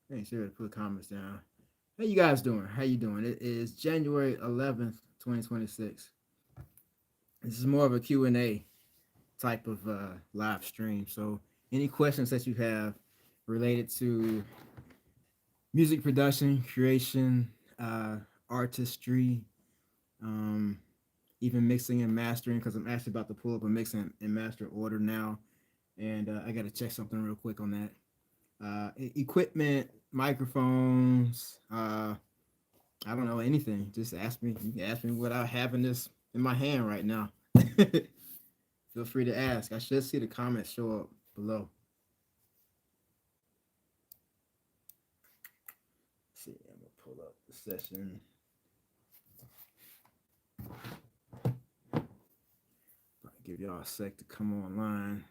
Make sure to put comments down. How you guys doing? How you doing? It is January 11th, 2026. This is more of a Q&A type of live stream. So any questions that you have related to music production, creation, artistry, um, even mixing and mastering, because I'm actually about to pull up a mixing and master order now. And I got to check something real quick on that. Equipment, microphones, I don't know anything. Just ask me. You can ask me without having this in my hand right now. Feel free to ask. I should see the comments show up below. Let's see, I'm gonna pull up the session. Probably give y'all a sec to come online.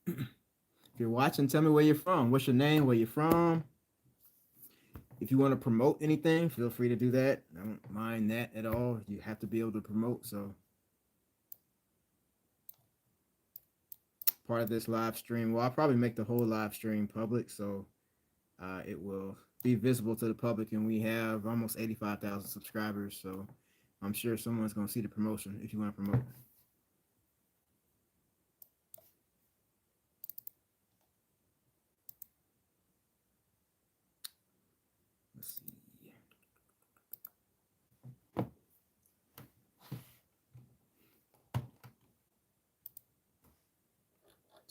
If you're watching, tell me where you're from. What's your name? Where you're from? If you want to promote anything, feel free to do that. I don't mind that at all. You have to be able to promote. So part of this live stream, well, I'll probably make the whole live stream public, so it will be visible to the public. And we have almost 85,000 subscribers, so I'm sure someone's going to see the promotion if you want to promote. Let's see.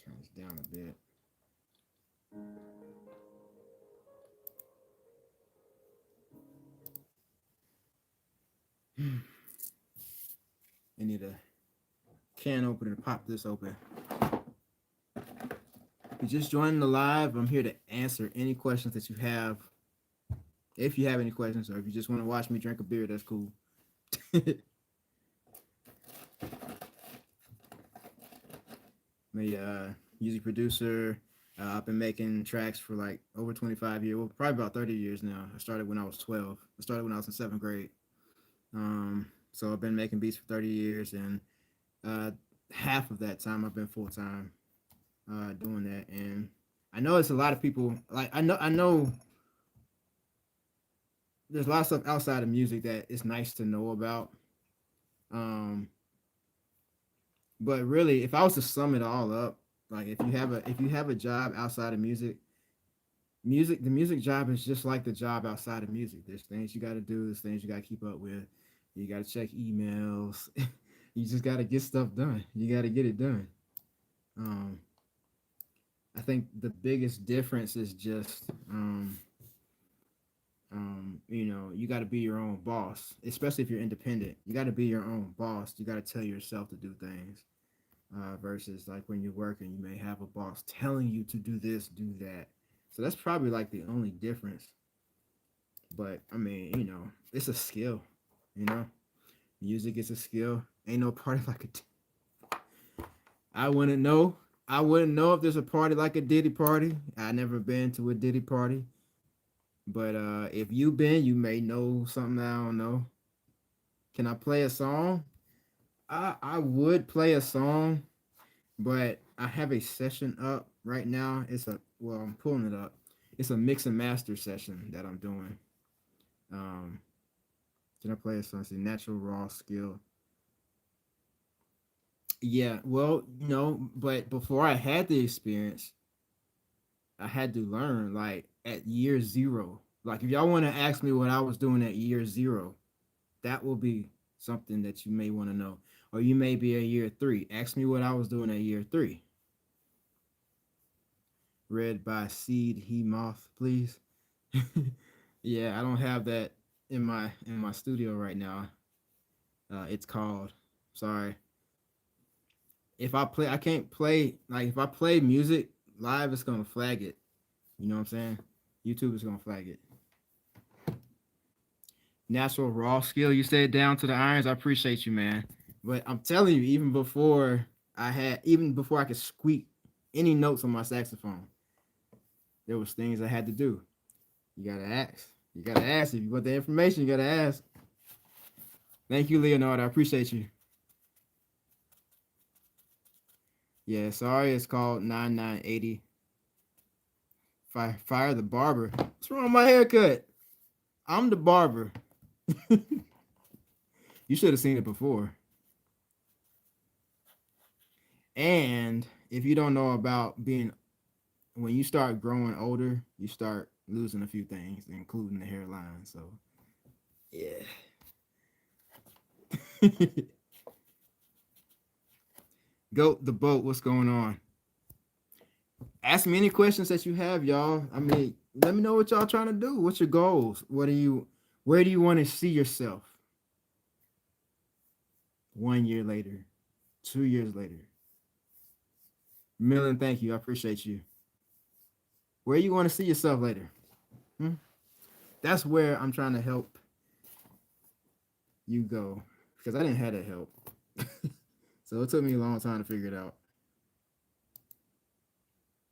Turn this down a bit. I need a can opener to pop this open. If you just joined the live, I'm here to answer any questions that you have. If you have any questions, or if you just want to watch me drink a beer, that's cool. Me, music producer. I've been making tracks for like over 25 years, well, probably about 30 years now. I started when I was 12. I started when I was in seventh grade. So I've been making beats for 30 years, and uh, half of that time I've been full time doing that. And I know it's a lot of people. Like I know there's a lot of stuff outside of music that it's nice to know about. Um, but really, if I was to sum it all up, like if you have a job outside of the music job is just like the job outside of music. There's things you got to do. There's things you got to keep up with. You got to check emails. You just got to get stuff done. You got to get it done. Um, I think the biggest difference is just, you got to be your own boss, especially if you're independent. You got to be your own boss. You got to tell yourself to do things versus like when you're working, you may have a boss telling you to do this, do that. So that's probably like the only difference. But I mean, it's a skill. You know, music is a skill. Ain't no party like I wouldn't know. I wouldn't know if there's a party like a Diddy party. I never been to a Diddy party. But if you been, you may know something I don't know. Can I play a song? I would play a song, but I have a session up right now. I'm pulling it up. It's a mix and master session that I'm doing. Um, can I play a song? It's a natural raw skill. Yeah, well, but before I had the experience, I had to learn like at year zero. Like if y'all want to ask me what I was doing at year zero, that will be something that you may want to know. Or you may be at year three. Ask me what I was doing at year three. Read by Seed He Moth, please. Yeah, I don't have that in my studio right now. It's called. Sorry. If I play, I can't play. Like if I play music live, it's gonna flag it. You know what I'm saying? YouTube is gonna flag it. Natural raw skill. You said down to the irons. I appreciate you, man. But I'm telling you, even before I could squeak any notes on my saxophone, there was things I had to do. You gotta ask. You gotta ask. If you want the information, you gotta ask. Thank you, Leonardo. I appreciate you. Yeah, sorry, it's called 9980. Fire the barber. What's wrong with my haircut? I'm the barber. You should have seen it before. And if you don't know about being, when you start growing older, you start losing a few things, including the hairline. So, yeah. Goat the boat. What's going on? Ask me any questions that you have, y'all. I mean, let me know what y'all trying to do. What's your goals? What are you? Where do you want to see yourself 1 year later, 2 years later? Millen, thank you. I appreciate you. Where you want to see yourself later? Hmm? That's where I'm trying to help you go because I didn't have that help. So it took me a long time to figure it out.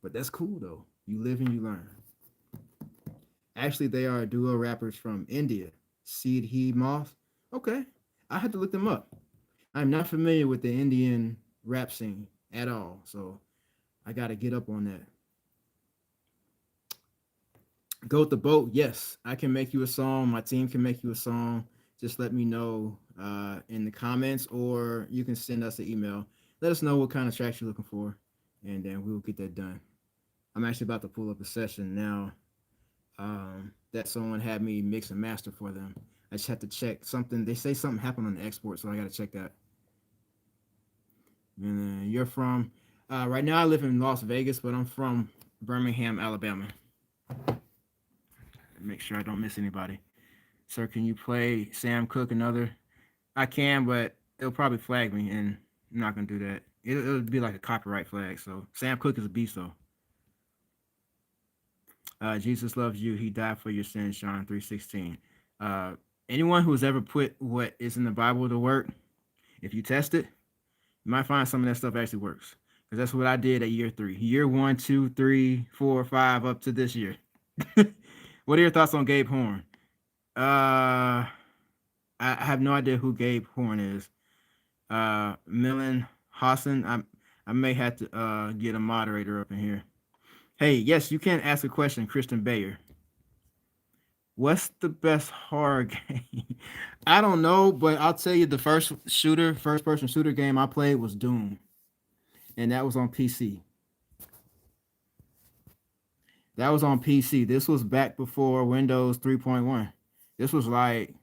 But that's cool though. You live and you learn. Actually, they are duo rappers from India. Seed He Moth. Okay. I had to look them up. I'm not familiar with the Indian rap scene at all. So I gotta get up on that. Goat the boat. Yes, I can make you a song. My team can make you a song. Just let me know in the comments, or you can send us an email. Let us know what kind of tracks you're looking for, and then we'll get that done. I'm actually about to pull up a session now that someone had me mix and master for them. I just have to check something. They say something happened on the export, so I got to check that. And you're from, right now I live in Las Vegas, but I'm from Birmingham, Alabama. Make sure I don't miss anybody. Sir, can you play Sam Cooke another? I can, but it'll probably flag me, and I'm not gonna do that. It'll be like a copyright flag. So Sam Cooke is a beast, though. Jesus loves you. He died for your sins. John 3:16. Uh, anyone who's ever put what is in the Bible to work, if you test it, you might find some of that stuff actually works. Because that's what I did at year 3. Year 1, 2, 3, 4, 5, up to this year. What are your thoughts on Gabe Horn? I have no idea who Gabe Horn is. Millen Hassan. I may have to get a moderator up in here. Hey, yes, you can ask a question, Christian Bayer. What's the best horror game? I don't know, but I'll tell you the first person shooter game I played was Doom, and that was on PC. That was on PC. This was back before Windows 3.1. This was like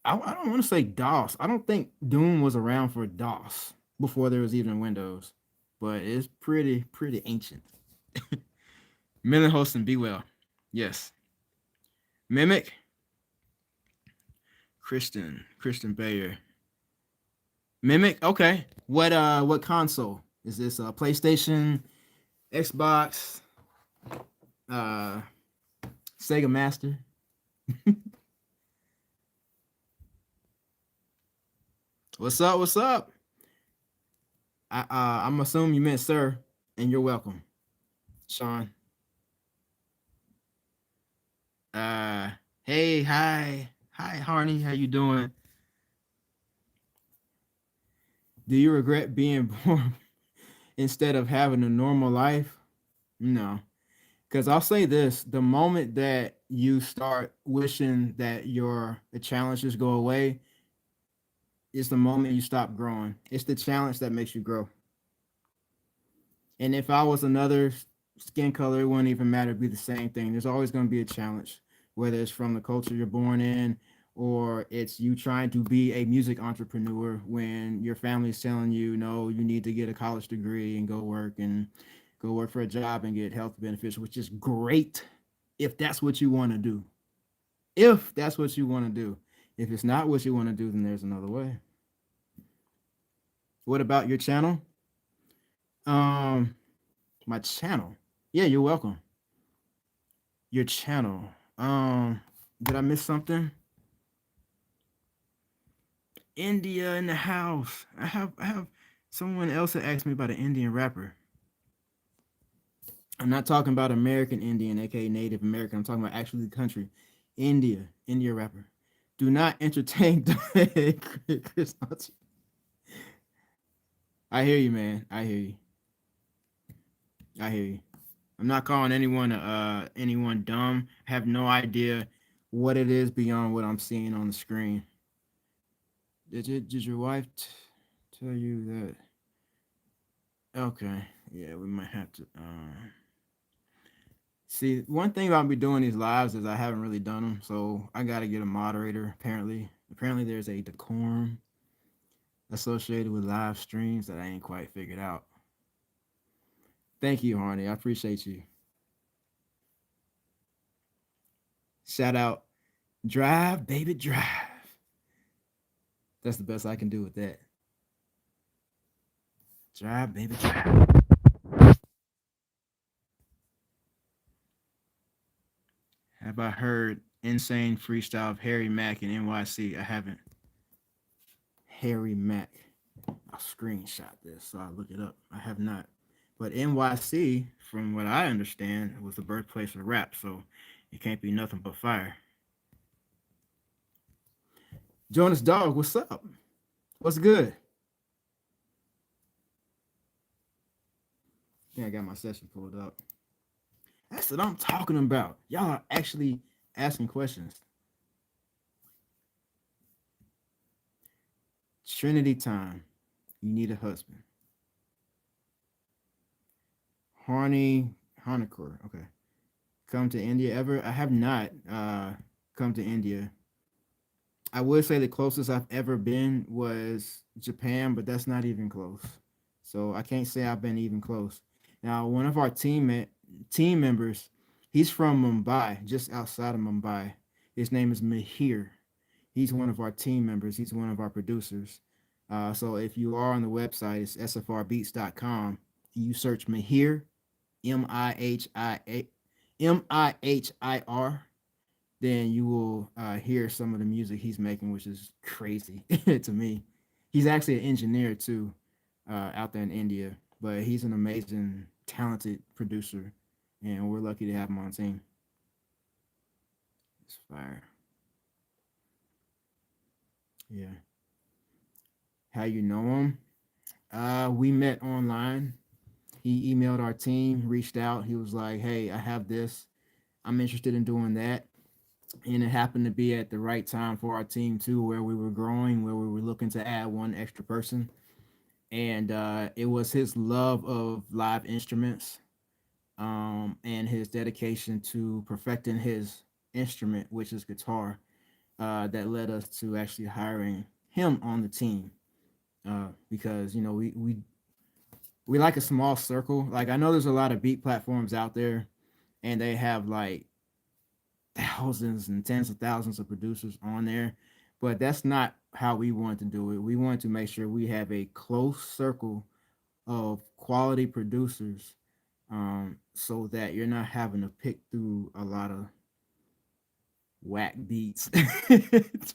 I don't want to say DOS. I don't think Doom was around for DOS before there was even Windows, but it's pretty ancient. Millen Holston, be well. Yes. Mimic. Christian Bayer. Mimic. Okay. What console is this? PlayStation, Xbox, uh, Sega Master. What's up? What's up? I'm assuming you meant sir, and you're welcome, Sean. Uh, hey, hi, Harney. How you doing? Do you regret being born instead of having a normal life? No. Because I'll say this, the moment that you start wishing that your the challenges go away is the moment you stop growing. It's the challenge that makes you grow. And if I was another skin color, it wouldn't even matter. It'd be the same thing. There's always going to be a challenge, whether it's from the culture you're born in or it's you trying to be a music entrepreneur when your family's telling you, no, you need to get a college degree and go work for a job and get health benefits, which is great if that's what you want to do. If that's what you want to do. If it's not what you want to do, then there's another way. What about your channel? Um, my channel. Yeah, you're welcome. Your channel. Did I miss something? India in the house. I have someone else that asked me about an Indian rapper. I'm not talking about American Indian, aka Native American. I'm talking about actually the country. India rapper. Do not entertain Chris. I hear you, man. I hear you. I hear you. I'm not calling anyone dumb. I have no idea what it is beyond what I'm seeing on the screen. Did your wife tell you that? Okay. Yeah, we might have to. See, one thing about me doing these lives is I haven't really done them, so I got to get a moderator. Apparently, there's a decorum associated with live streams that I ain't quite figured out. Thank you, Harney. I appreciate you. Shout out, drive, baby, drive. That's the best I can do with that. Drive, baby, drive. Have I heard insane freestyle of Harry Mack in NYC? I haven't. Harry Mack. I'll screenshot this so I look it up. I have not. But NYC, from what I understand, was the birthplace of rap, so it can't be nothing but fire. Jonas Dog, what's up? What's good? I think I got my session pulled up. That's what I'm talking about. Y'all are actually asking questions. Trinity time. You need a husband. Horny Hanakur. Okay. Come to India ever? I have not come to India. I would say the closest I've ever been was Japan, but that's not even close. So I can't say I've been even close. Now, one of our team members, he's from Mumbai, just outside of Mumbai. His name is Mihir. He's one of our team members. He's one of our producers. So if you are on the website, it's sfrbeats.com. You search Mihir, Mihir, then you will hear some of the music he's making, which is crazy to me. He's actually an engineer too, out there in India, but he's an amazing, talented producer, and we're lucky to have him on the team. It's fire. Yeah. How you know him? We met online. He emailed our team, reached out. He was like, "Hey, I have this. I'm interested in doing that." And it happened to be at the right time for our team too, where we were growing, where we were looking to add one extra person. And it was his love of live instruments, and his dedication to perfecting his instrument, which is guitar, that led us to actually hiring him on the team. Because we like a small circle. Like, I know there's a lot of beat platforms out there, and they have like thousands and tens of thousands of producers on there, but that's not how we want to do it. We want to make sure we have a close circle of quality producers, so that you're not having to pick through a lot of whack beats,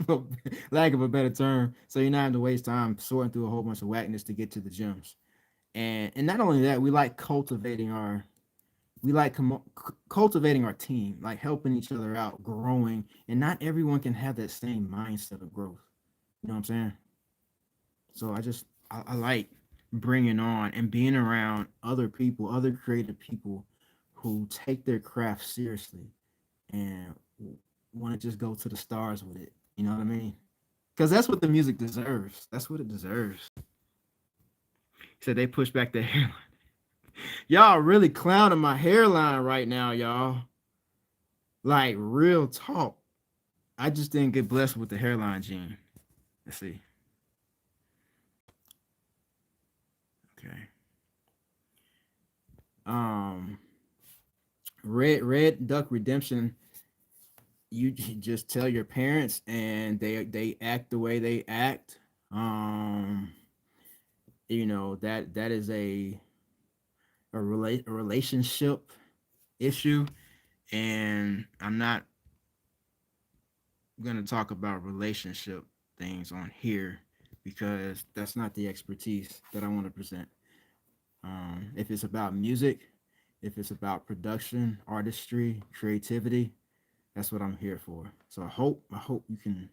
for lack of a better term. So you're not having to waste time sorting through a whole bunch of whackness to get to the gems. And not only that, we like cultivating our team, like helping each other out, growing, and not everyone can have that same mindset of growth. You know what I'm saying? So I like bringing on and being around other people, other creative people who take their craft seriously and want to just go to the stars with it. You know what I mean? Because that's what the music deserves. That's what it deserves. So they push back the hairline. Y'all really clowning my hairline right now, y'all. Like, real talk. I just didn't get blessed with the hairline gene. Let's see. Okay. Um, Red Duck Redemption. You just tell your parents, and they act the way they act. Um, that is a relationship issue, and I'm not gonna talk about relationship things on here because that's not the expertise that I want to present. If it's about music, if it's about production, artistry, creativity, that's what I'm here for. So I hope you can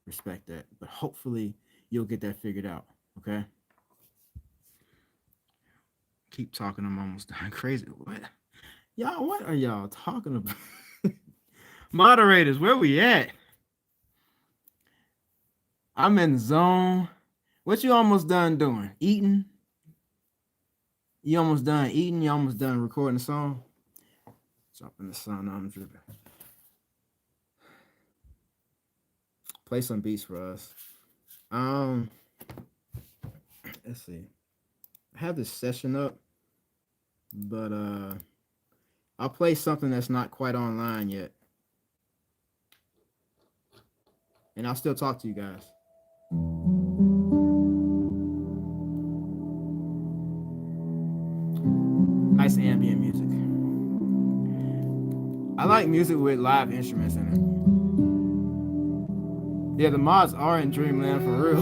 respect that, but hopefully you'll get that figured out. Okay. Keep talking. I'm almost done. Crazy. What? Y'all, what are y'all talking about? Moderators, where we at? I'm in the zone. What you almost done doing? Eating? You almost done eating? You almost done recording the song? Dropping the sun on dripping. Play some beats for us. Um, let's see. I have this session up, but I'll play something that's not quite online yet. And I'll still talk to you guys. Nice ambient music. I like music with live instruments in it. Yeah, the mods are in Dreamland for real.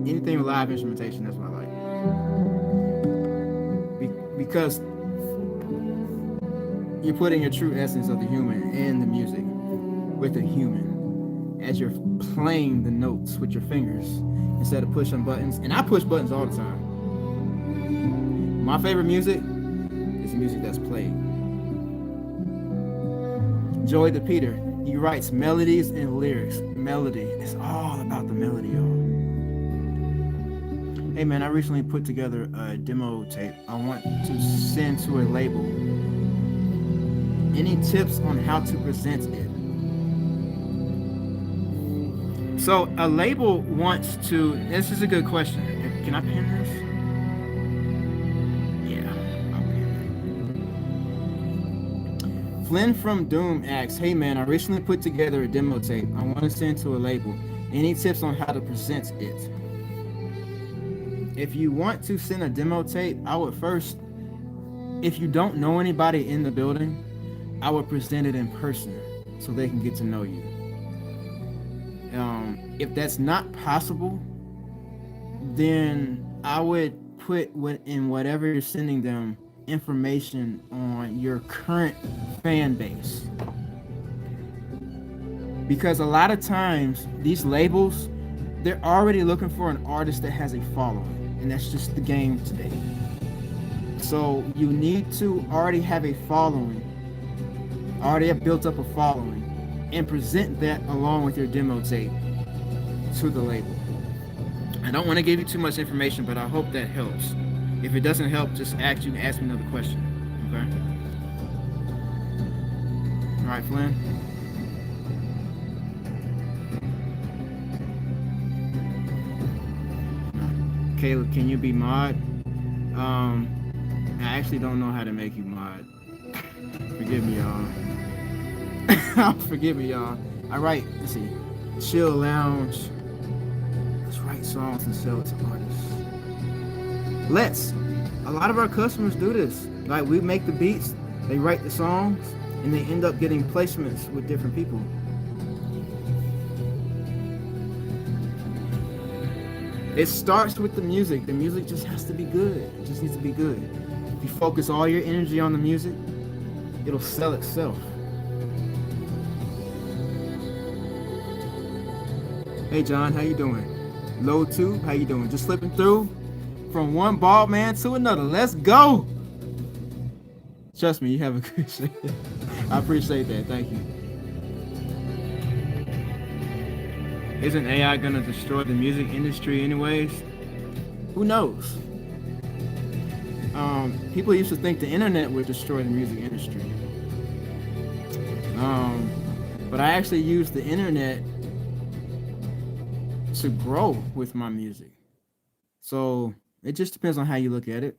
Anything with live instrumentation, that's what I like. Because you're putting your true essence of the human in the music with the human as you're playing the notes with your fingers instead of pushing buttons. And I push buttons all the time. My favorite music is the music that's played. Joey the Peter, he writes melodies and lyrics. Melody, it's all about the melody, y'all. Hey man, I recently put together a demo tape I want to send to a label. Any tips on how to present it? So a label wants to, this is a good question. Can I pin this? Yeah, I'll pin it. Flynn from Doom asks, hey man, I recently put together a demo tape I want to send to a label. Any tips on how to present it? If you want to send a demo tape, I would first, if you don't know anybody in the building, I would present it in person so they can get to know you. If that's not possible, then I would put in whatever you're sending them information on your current fan base. Because a lot of times these labels, they're already looking for an artist that has a following, and that's just the game today. So you need to already have a following, already have built up a following, and present that along with your demo tape to the label. I don't want to give you too much information, but I hope that helps. If it doesn't help, just ask me another question. Okay? All right, Flynn. Caleb, can you be mod? I actually don't know how to make you mod. Forgive me, y'all. Forgive me, y'all. I write, let's see, chill lounge. Let's write songs and sell it to artists. A lot of our customers do this. Like, we make the beats, they write the songs, and they end up getting placements with different people. It starts with the music. The music just has to be good. It just needs to be good. If you focus all your energy on the music, it'll sell itself. Hey John, how you doing? Low Tube, how you doing? Just slipping through from one bald man to another. Let's go. Trust me, you have a good shit. I appreciate that. Thank you. Isn't AI gonna destroy the music industry anyways? Who knows? People used to think the internet would destroy the music industry. But I actually use the internet to grow with my music. So it just depends on how you look at it.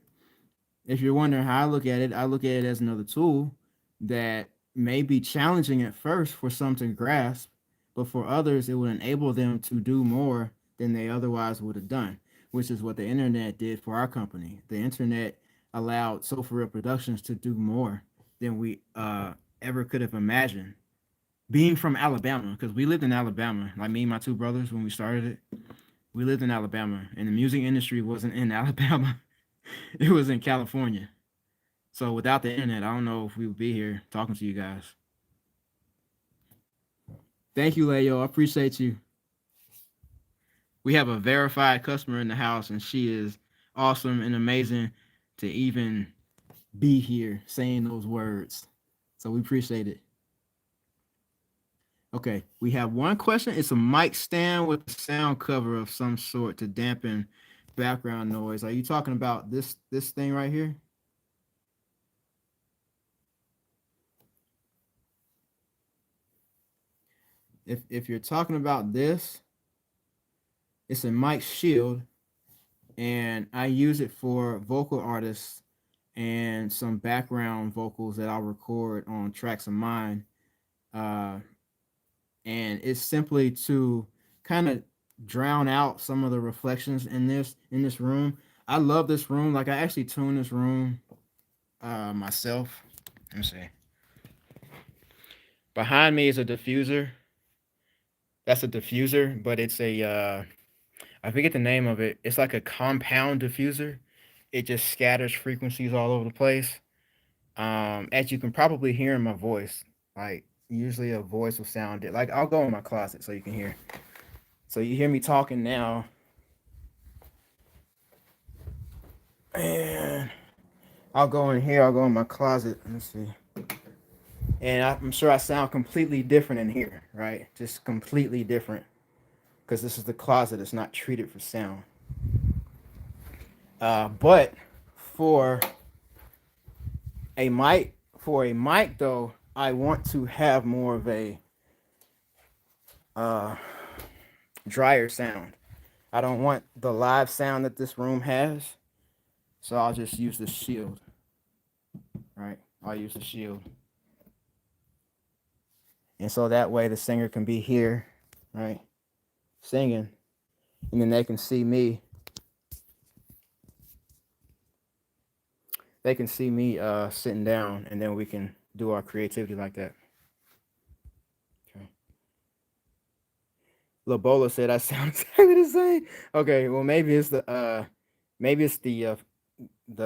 If you're wondering how I look at it as another tool that may be challenging at first for some to grasp, but for others, it would enable them to do more than they otherwise would have done, which is what the internet did for our company. The internet allowed Soul For Real Productions to do more than we ever could have imagined. Being from Alabama, because we lived in Alabama, like me and my two brothers when we started it, we lived in Alabama, and the music industry wasn't in Alabama. It was in California. So without the internet, I don't know if we would be here talking to you guys. Thank you, Leo. I appreciate you. We have a verified customer in the house, and she is awesome and amazing to even be here saying those words. So we appreciate it. Okay, we have one question. It's a mic stand with a sound cover of some sort to dampen background noise. Are you talking about this thing right here? If you're talking about this, it's a mic shield, and I use it for vocal artists and some background vocals that I'll record on tracks of mine. Uh, and it's simply to kind of drown out some of the reflections in this room. I love this room. Like I actually tune this room myself. Let me see. Behind me is a diffuser. That's a diffuser, but it's a I forget the name of it. It's like a compound diffuser. It just scatters frequencies all over the place. As you can probably hear in my voice, like usually a voice will sound it. Like I'll go in my closet so you can hear. So you hear me talking now, and I'll go in here. I'll go in my closet. Let me see. And I'm sure I sound completely different in here, right? Just completely different because this is the closet. It's not treated for sound. But for a mic though, I want to have more of a uh, drier sound. I don't want the live sound that this room has, so I'll just use the shield. Right? I'll use the shield, and so that way the singer can be here, right, singing, and then they can see me. They can see me sitting down, and then we can do our creativity like that. Okay. Labola said I sound exactly the same. Okay, well maybe it's the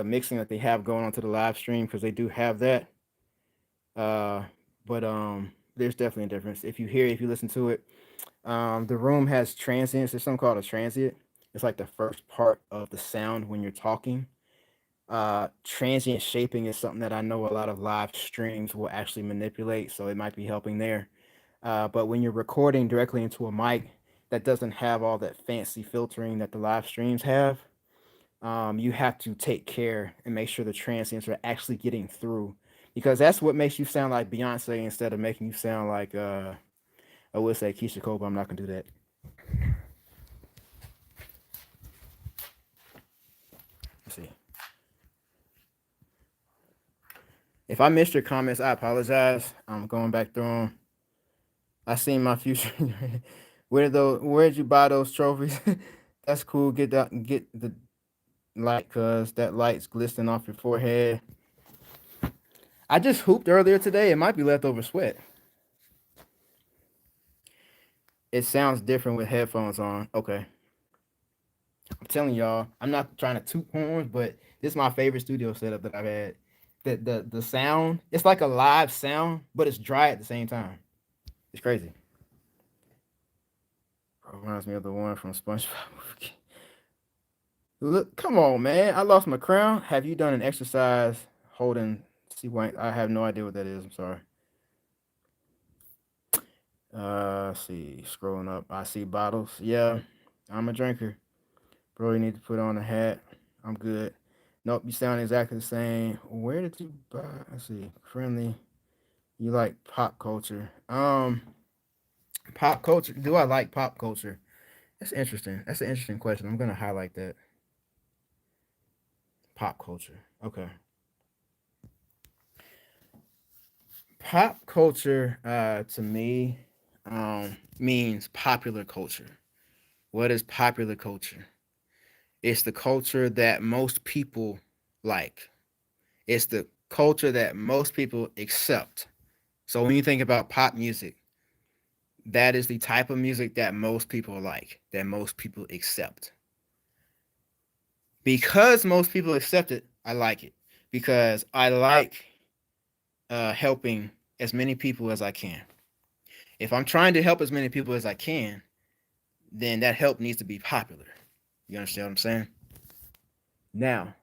mixing that they have going on to the live stream because they do have that. Uh, but there's definitely a difference. If you listen to it, the room has transients. There's something called a transient. It's like the first part of the sound when you're talking. Transient shaping is something that I know a lot of live streams will actually manipulate, so it might be helping there. But when you're recording directly into a mic that doesn't have all that fancy filtering that the live streams have, you have to take care and make sure the transients are actually getting through, because that's what makes you sound like Beyonce instead of making you sound like I would say Keisha Cole, but I'm not gonna do that. Let's see. If I missed your comments, I apologize. I'm going back through them. I seen my future. Where'd you buy those trophies? That's cool. Get the light, cause that light's glistening off your forehead. I just hooped earlier today. It might be leftover sweat. It sounds different with headphones on. Okay. I'm telling y'all, I'm not trying to toot horns, but this is my favorite studio setup that I've had. The sound, it's like a live sound, but it's dry at the same time. It's crazy. Reminds me of the one from SpongeBob. Look, come on, man. I lost my crown. Have you done an exercise holding C white? I have no idea what that is. I'm sorry. Let's see. Scrolling up. I see bottles. Yeah, I'm a drinker. Bro, you need to put on a hat. I'm good. Nope, you sound exactly the same. Where did you buy? Let's see. Friendly. You like pop culture. Pop culture. Do I like pop culture? That's interesting. That's an interesting question. I'm gonna highlight that. Pop culture. Okay. Pop culture to me means popular culture. What is popular culture? It's the culture that most people like. It's the culture that most people accept. So when you think about pop music, that is the type of music that most people like, that most people accept. Because most people accept it, I like it. Because I like helping as many people as I can. If I'm trying to help as many people as I can, then that help needs to be popular. You understand what I'm saying? Now,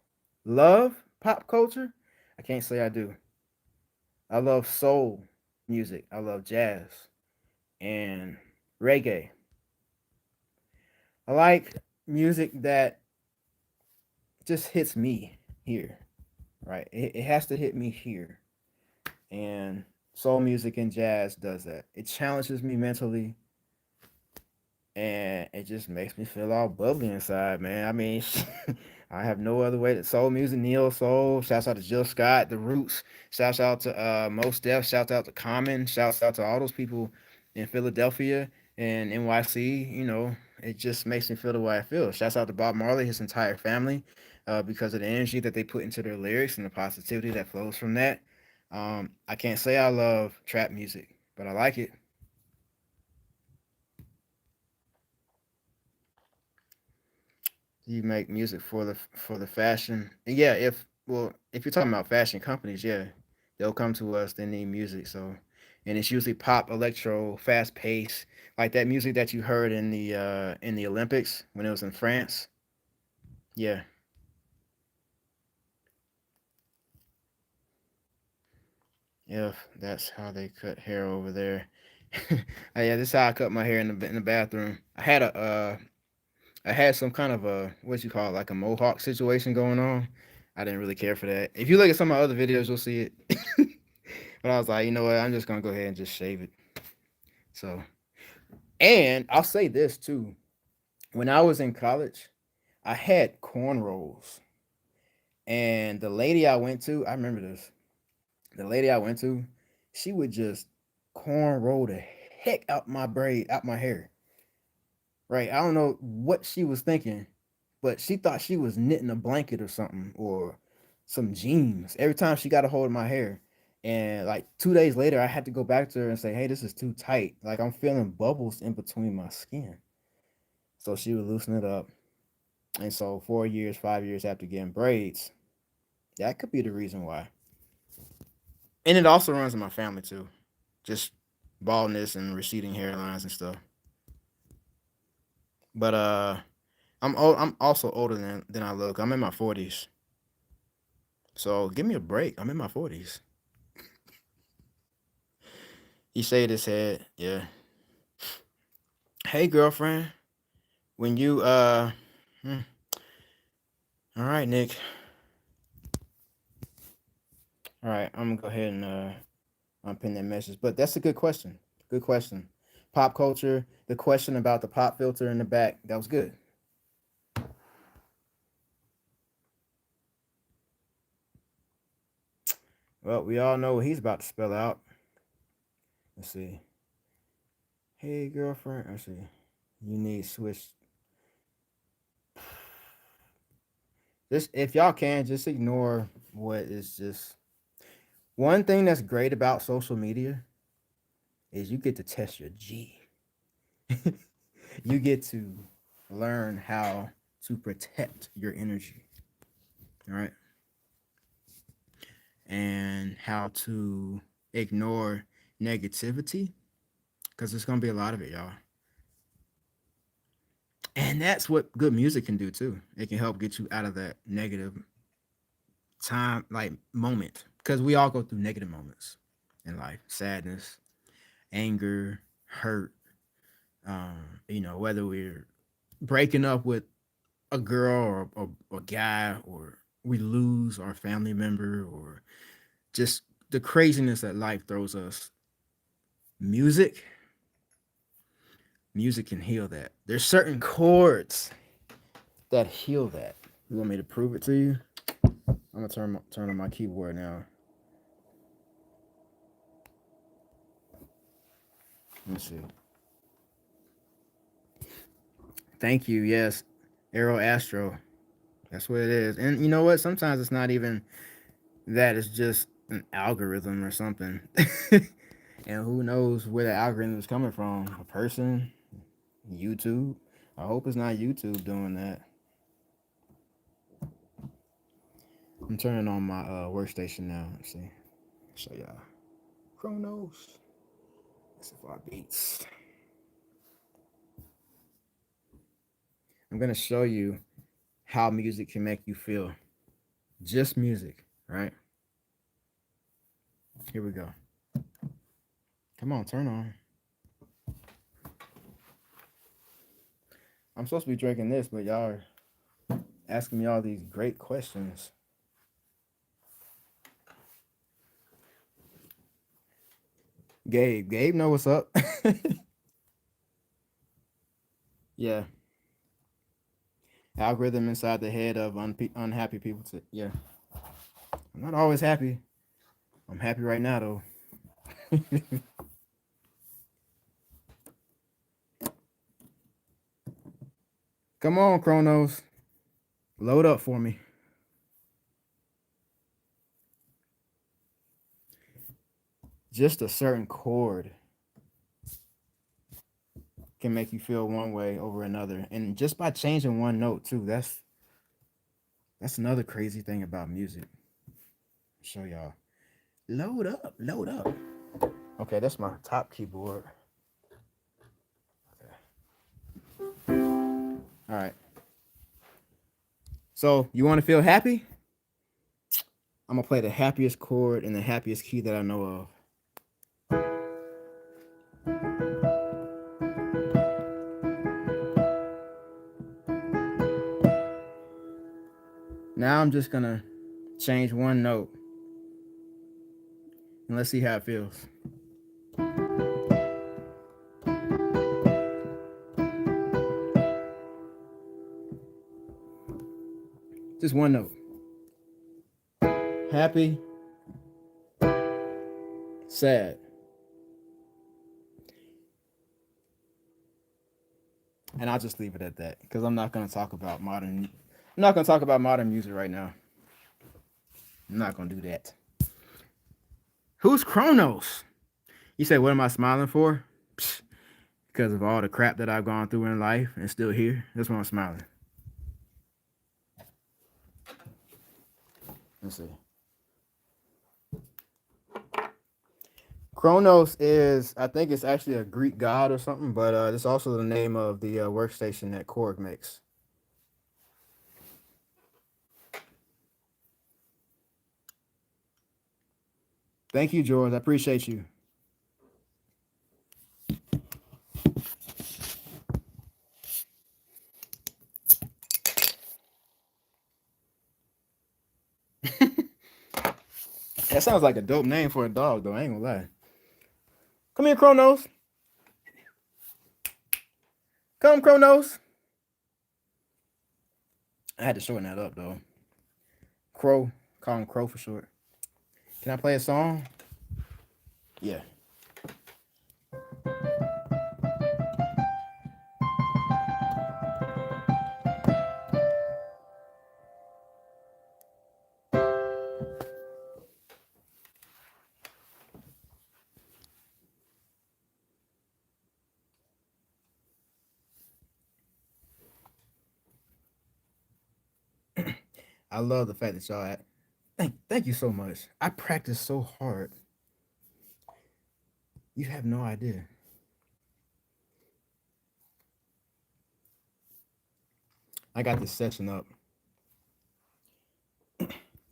love pop culture? I can't say I do. I love soul music. I love jazz and reggae. I like music that just hits me here, right? It has to hit me here. And soul music and jazz does that. It challenges me mentally, and it just makes me feel all bubbly inside, man. I mean, I have no other way to soul music, neo soul. Shouts out to Jill Scott, The Roots. Shouts out to Most Def. Shouts out to Common. Shouts out to all those people in Philadelphia and NYC. You know, it just makes me feel the way I feel. Shouts out to Bob Marley, his entire family, because of the energy that they put into their lyrics and the positivity that flows from that. I can't say I love trap music, but I like it. You make music for the fashion. And yeah, if you're talking about fashion companies, yeah, they'll come to us. They need music, so and it's usually pop, electro, fast pace, like that music that you heard in the Olympics when it was in France. Yeah, if that's how they cut hair over there. Yeah, this is how I cut my hair in the bathroom. I had some kind of a what you call it, like a mohawk situation going on. I didn't really care for that. If you look at some of my other videos, you'll see it. But I was like, you know what? I'm just gonna go ahead and just shave it. So, and I'll say this too. When I was in college, I had cornrows, and the lady I went to, I remember this. The lady I went to, she would just cornrow the heck out my braid, out my hair. Right? I don't know what she was thinking, but she thought she was knitting a blanket or something or some jeans every time she got a hold of my hair. And like 2 days later, I had to go back to her and say, "Hey, this is too tight. Like I'm feeling bubbles in between my skin." So she would loosen it up. And so 4 years, 5 years after getting braids, that could be the reason why. And it also runs in my family too, just baldness and receding hairlines and stuff. But I'm old. I'm also older than I look. I'm in my 40s. So give me a break. I'm in my 40s. He shaved his head. Yeah. Hey, girlfriend. When you hmm, all right, Nick. All right, I'm gonna go ahead and unpin that message. But that's a good question. Good question. Pop culture. The question about the pop filter in the back. That was good. Well, we all know what he's about to spell out. Let's see. Hey, girlfriend. Let's see. You need switch. Just if y'all can, just ignore what is just one thing that's great about social media is you get to test your G. You get to learn how to protect your energy, all right? And how to ignore negativity because there's going to be a lot of it, y'all. And that's what good music can do too. It can help get you out of that negative time, like moment, because we all go through negative moments in life, sadness, anger, hurt. Whether we're breaking up with a girl or a guy, or we lose our family member, or just the craziness that life throws us. Music, music can heal that. There's certain chords that heal that. You want me to prove it to you? I'm gonna turn on my keyboard now. Let me see. Thank you. Yes, Aero Astro. That's what it is. And you know what? Sometimes it's not even that. It's just an algorithm or something. And who knows where the algorithm is coming from? A person? YouTube? I hope it's not YouTube doing that. I'm turning on my workstation now. Let's see. Show y'all. Chronos. SFR beats. I'm gonna show you how music can make you feel. Just music, right? Here we go. Come on, turn on. I'm supposed to be drinking this, but y'all are asking me all these great questions. Gabe know what's up. Yeah, algorithm inside the head of unhappy people. Yeah, I'm not always happy. I'm happy right now though. Come on, Chronos, load up for me. Just a certain chord can make you feel one way over another, and just by changing one note too. That's another crazy thing about music. I'll show y'all. Load up, load up. Okay, that's my top keyboard. All right. So you want to feel happy? I'm gonna play the happiest chord in the happiest key that I know of. Now I'm just gonna change one note and let's see how it feels. Just one note. Happy, sad. And I'll just leave it at that because I'm not gonna talk about modern. I'm not gonna talk about modern music right now. I'm not gonna do that. Who's Chronos? You say, what am I smiling for? Psh, because of all the crap that I've gone through in life and still here. That's why I'm smiling. Let's see. Chronos is, I think it's actually a Greek god or something, but it's also the name of the workstation that Korg makes. Thank you, George. I appreciate you. That sounds like a dope name for a dog, though. I ain't gonna lie. Come here, Chronos. Come, Chronos. I had to shorten that up, though. Crow. Call him Crow for short. Can I play a song? Yeah. I love the fact that y'all. Thank you so much. I practice so hard. You have no idea. I got this section up.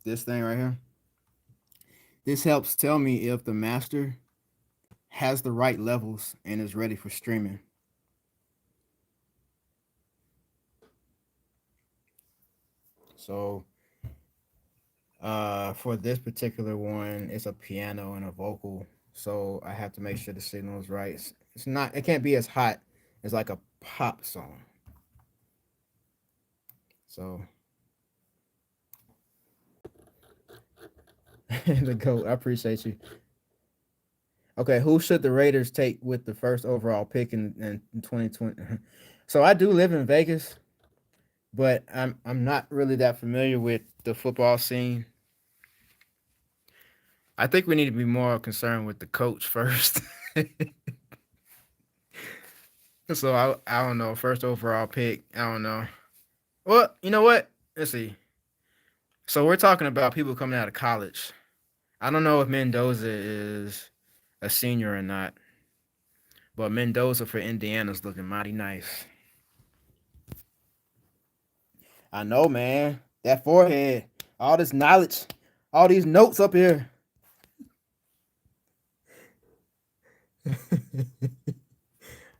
This thing right here. This helps tell me if the master has the right levels and is ready for streaming. So for this particular one, it's a piano and a vocal. So I have to make sure the signal is right. It's not, it can't be as hot as like a pop song. So the GOAT, I appreciate you. Okay, who should the Raiders take with the first overall pick in 2020? So I do live in Vegas, but I'm not really that familiar with the football scene. I think we need to be more concerned with the coach first. So I don't know. First overall pick. I don't know. Well, you know what? Let's see. So we're talking about people coming out of college. I don't know if Mendoza is a senior or not, but Mendoza for Indiana's looking mighty nice. I know, man. That forehead, all this knowledge, all these notes up here.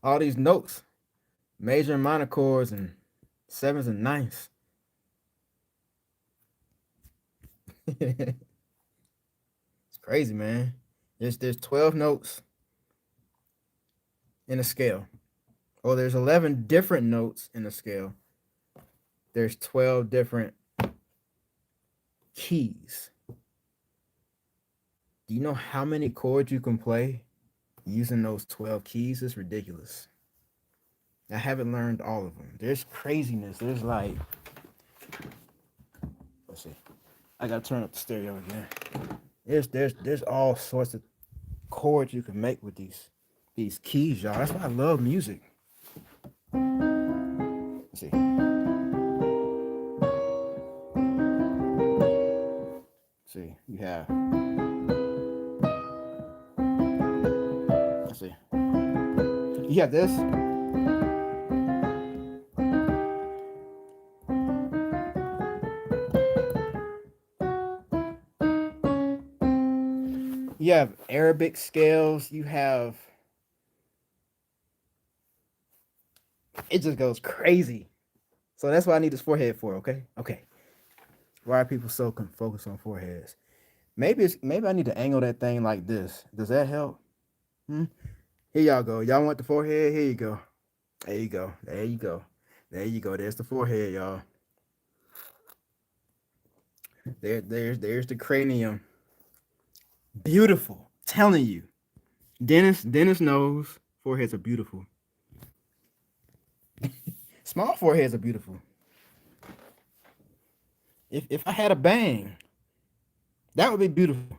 All these notes, major and minor chords, and sevens and ninths. It's crazy, man. There's 12 notes in a scale. Oh, there's 11 different notes in a scale. There's 12 different keys. Do you know how many chords you can play using those 12 keys? It's ridiculous. I haven't learned all of them. There's craziness. There's like, let's see. I gotta turn up the stereo again. There's all sorts of chords you can make with these keys, y'all. That's why I love music. Let's see. See, you have. Let's see. You have this. You have Arabic scales. You have. It just goes crazy. So that's what I need this forehead for. Okay. Okay. Why are people so focused on foreheads? Maybe I need to angle that thing like this. Does that help? Hmm? Here y'all go. Y'all want the forehead? Here you go. There you go. There you go. There you go. There's the forehead, y'all. There's the cranium. Beautiful. Telling you. Dennis knows foreheads are beautiful. Small foreheads are beautiful. If I had a bang, that would be beautiful.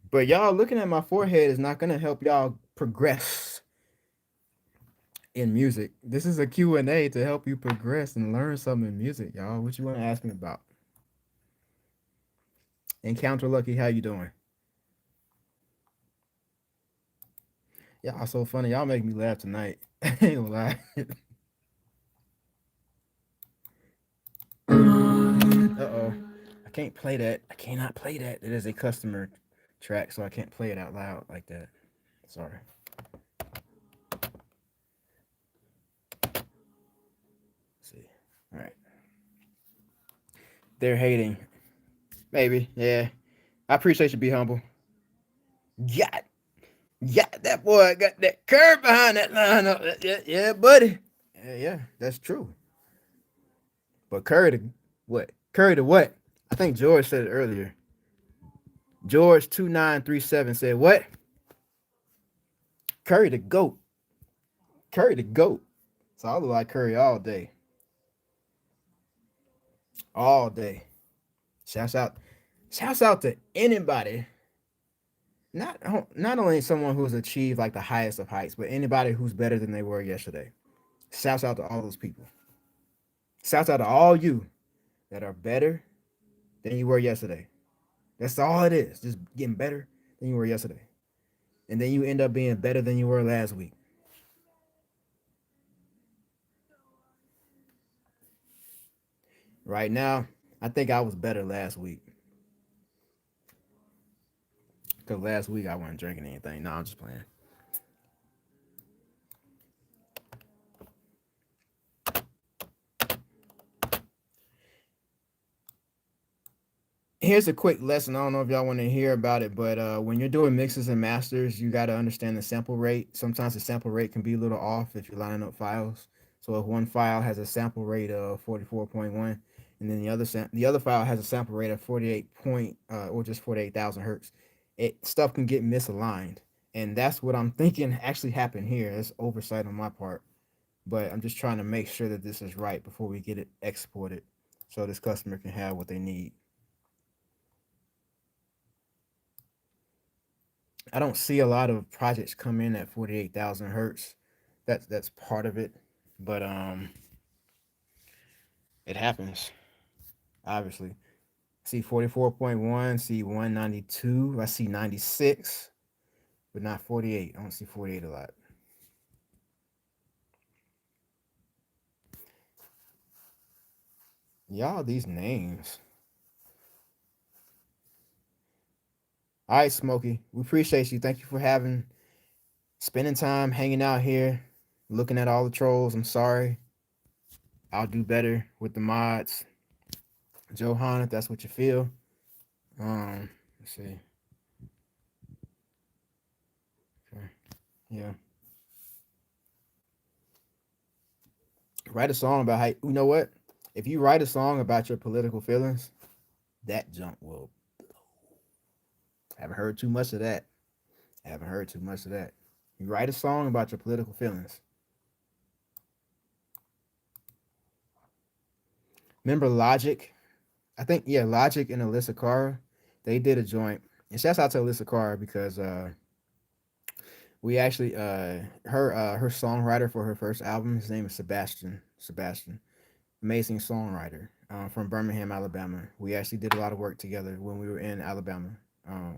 But y'all looking at my forehead is not gonna help y'all progress in music. This is a Q&A to help you progress and learn something in music, y'all. What you want to ask me about? Encounter Lucky, how you doing? Y'all so funny. Y'all make me laugh tonight. I ain't gonna lie. Uh-oh. I can't play that. I cannot play that. It is a customer track, so I can't play it out loud like that. Sorry. Let's see. All right. They're hating. Maybe. Yeah. I appreciate you, be humble. Yeah. Yeah, that boy got that curve behind that line up. Yeah, yeah, buddy. Yeah, yeah, that's true. But Curry to what? Curry to what? I think George said it earlier. George 2937 said what? Curry the GOAT. Curry the GOAT. So I look like Curry all day. All day. Shouts out. Shouts out to anybody. Not not only someone who's achieved like the highest of heights, but anybody who's better than they were yesterday. Shouts out to all those people. Shouts out to all you that are better than you were yesterday. That's all it is. Just getting better than you were yesterday. And then you end up being better than you were last week. Right now, I think I was better last week. Because last week I wasn't drinking anything. No, I'm just playing. Here's a quick lesson. I don't know if y'all want to hear about it, but when you're doing mixes and masters, you got to understand the sample rate. Sometimes the sample rate can be a little off if you're lining up files. So if one file has a sample rate of 44.1, and then the other file has a sample rate of 48 point or just 48,000 hertz, it stuff can get misaligned, and that's what I'm thinking actually happened here. It's oversight on my part, but I'm just trying to make sure that this is right before we get it exported, so this customer can have what they need. I don't see a lot of projects come in at 48,000 hertz. That's part of it, but it happens obviously. See 44.1, see 192, I see 96, but not 48. I don't see 48 a lot. Y'all, these names. All right, Smokey. We appreciate you. Thank you for spending time hanging out here, looking at all the trolls. I'm sorry. I'll do better with the mods. Johan, if that's what you feel. Let's see. Okay. Yeah. Write a song about how you know what? If you write a song about your political feelings, that junk will. Haven't heard too much of that. Haven't heard too much of that. You write a song about your political feelings. Remember Logic? I think yeah, Logic and Alyssa Cara, they did a joint. And shouts out to Alyssa Cara because we actually her songwriter for her first album. His name is Sebastian. Sebastian, amazing songwriter from Birmingham, Alabama. We actually did a lot of work together when we were in Alabama.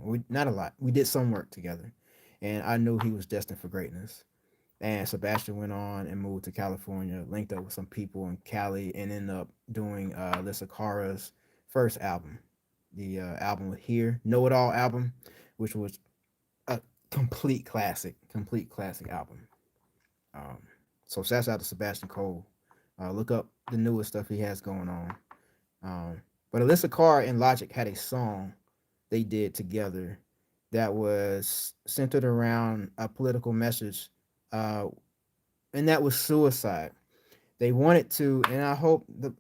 We not a lot. We did some work together, and I knew he was destined for greatness. And Sebastian went on and moved to California, linked up with some people in Cali, and ended up doing Alyssa Cara's first album, the album with Here, Know It All album, which was a complete classic album. Um, so shouts out to Sebastian Cole. Look up the newest stuff he has going on. But Alyssa Carr and Logic had a song they did together that was centered around a political message, uh, and that was suicide. They wanted to, and I hope the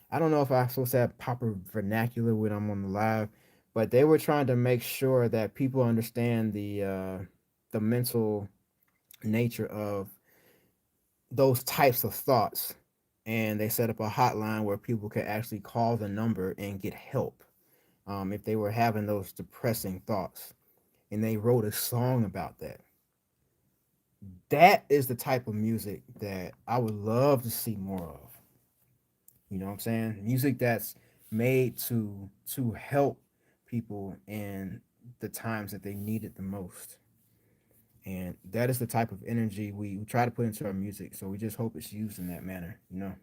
I don't know if I'm supposed to have proper vernacular when I'm on the live, but they were trying to make sure that people understand the mental nature of those types of thoughts. And they set up a hotline where people could actually call the number and get help if they were having those depressing thoughts. And they wrote a song about that. That is the type of music that I would love to see more of. You know what I'm saying? Music that's made to help people in the times that they need it the most. And that is the type of energy we try to put into our music. So we just hope it's used in that manner, you know.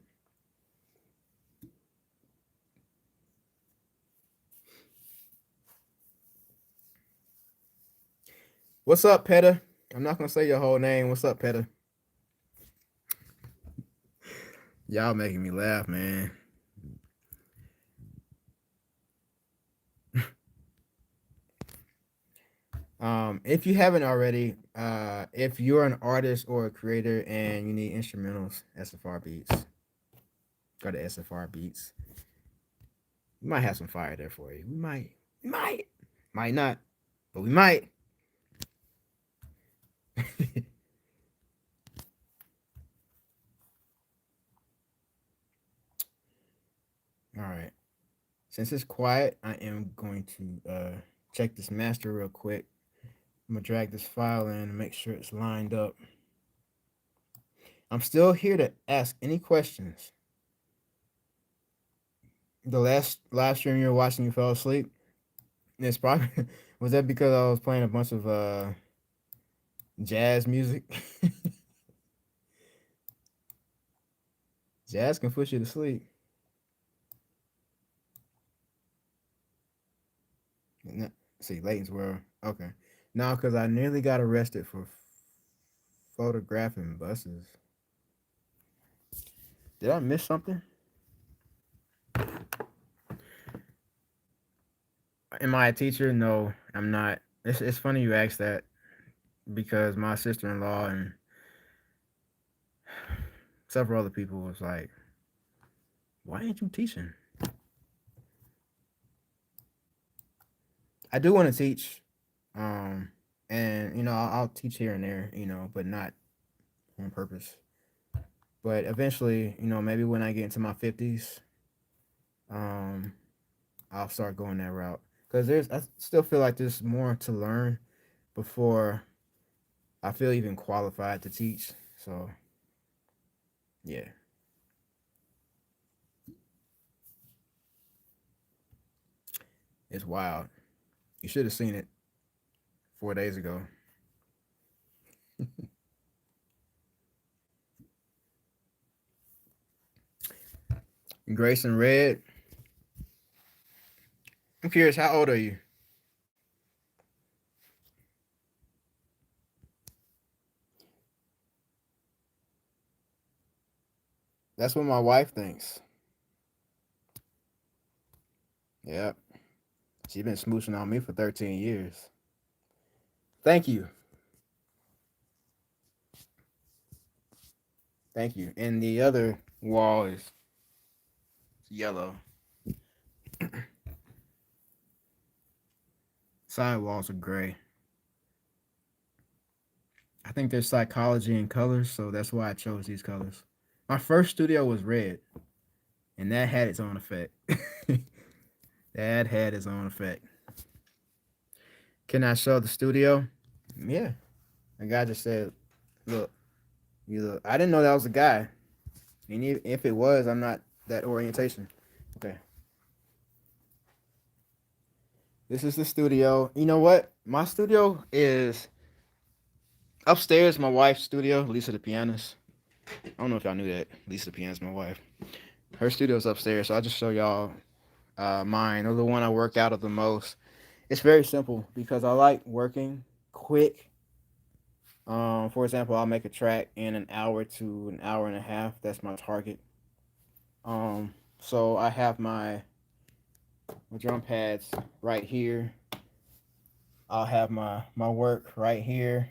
What's up, Peta? I'm not gonna say your whole name. What's up, Peta? Y'all making me laugh, man. If you haven't already, if you're an artist or a creator and you need instrumentals, SFR Beats. Go to SFR Beats. We might have some fire there for you. Might not, but we might. All right. Since it's quiet, I am going to check this master real quick. I'm gonna drag this file in and make sure it's lined up. I'm still here to ask any questions. The last live stream you were watching, you fell asleep. It's probably was that because I was playing a bunch of jazz music. Jazz can put you to sleep. See, Leighton's world. Okay. No, because I nearly got arrested for photographing buses. Did I miss something? Am I a teacher? No, I'm not. It's funny you asked that because my sister in law and several other people was like, "Why ain't you teaching?" I do want to teach, um, and I'll teach here and there, but not on purpose. But eventually, maybe when I get into my 50s, um, I'll start going that route because I still feel like there's more to learn before I feel even qualified to teach. So yeah. It's wild. You should have seen it 4 days ago. Grace and Red. I'm curious, how old are you? That's what my wife thinks. Yep. She's been smooching on me for 13 years. Thank you. Thank you. And the other wall is yellow. Side walls are gray. I think there's psychology in colors, so that's why I chose these colors. My first studio was red, and that had its own effect. That had its own effect. Can I show the studio? Yeah. A guy just said, "Look, you look." I didn't know that was a guy, and if it was, I'm not that orientation. Okay. This is the studio. You know what? My studio is upstairs. My wife's studio, Lisa the pianist. I don't know if y'all knew that. Lisa the pianist, my wife. Her studio's upstairs, so I'll just show y'all mine, or the one I work out of the most. It's very simple because I like working quick. For example, I'll make a track in an hour to an hour and a half. That's my target. So I have my drum pads right here. I'll have my work right here.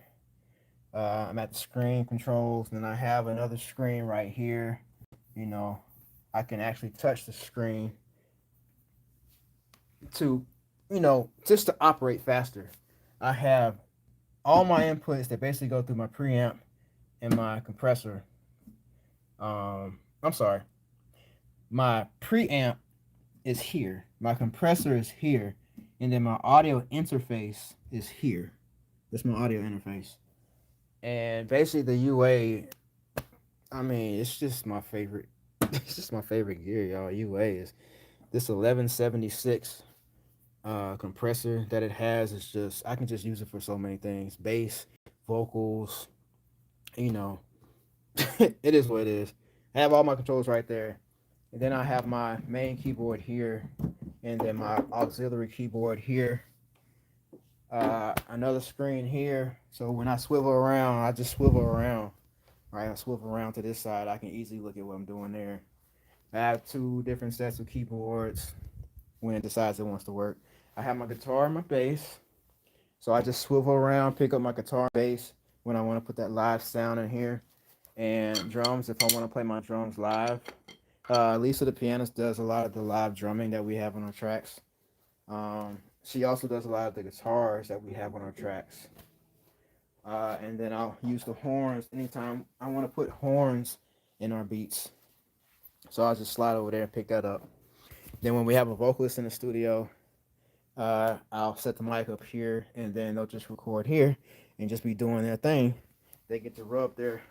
I'm at the screen controls, and then I have another screen right here. You know, I can actually touch the screen to, just to operate faster. I have all my inputs that basically go through my preamp and my compressor. I'm sorry, my preamp is here, my compressor is here, and then my audio interface is here. That's my audio interface. And basically the UA, I mean, it's just my favorite. It's just my favorite gear, y'all. UA is this 1176 compressor that it has. Is just, I can just use it for so many things: bass, vocals. You know, it is what it is. I have all my controls right there, and then I have my main keyboard here, and then my auxiliary keyboard here. Another screen here. So when I swivel around, I just swivel around. Right, I swivel around to this side. I can easily look at what I'm doing there. I have two different sets of keyboards when it decides it wants to work. I have my guitar and my bass. So I just swivel around, pick up my guitar and bass when I want to put that live sound in here. And drums if I want to play my drums live. Lisa the pianist does a lot of the live drumming that we have on our tracks. She also does a lot of the guitars that we have on our tracks. And then I'll use the horns anytime I want to put horns in our beats. So I'll just slide over there and pick that up. Then when we have a vocalist in the studio, I'll set the mic up here, and then they'll just record here and just be doing their thing. They get to rub their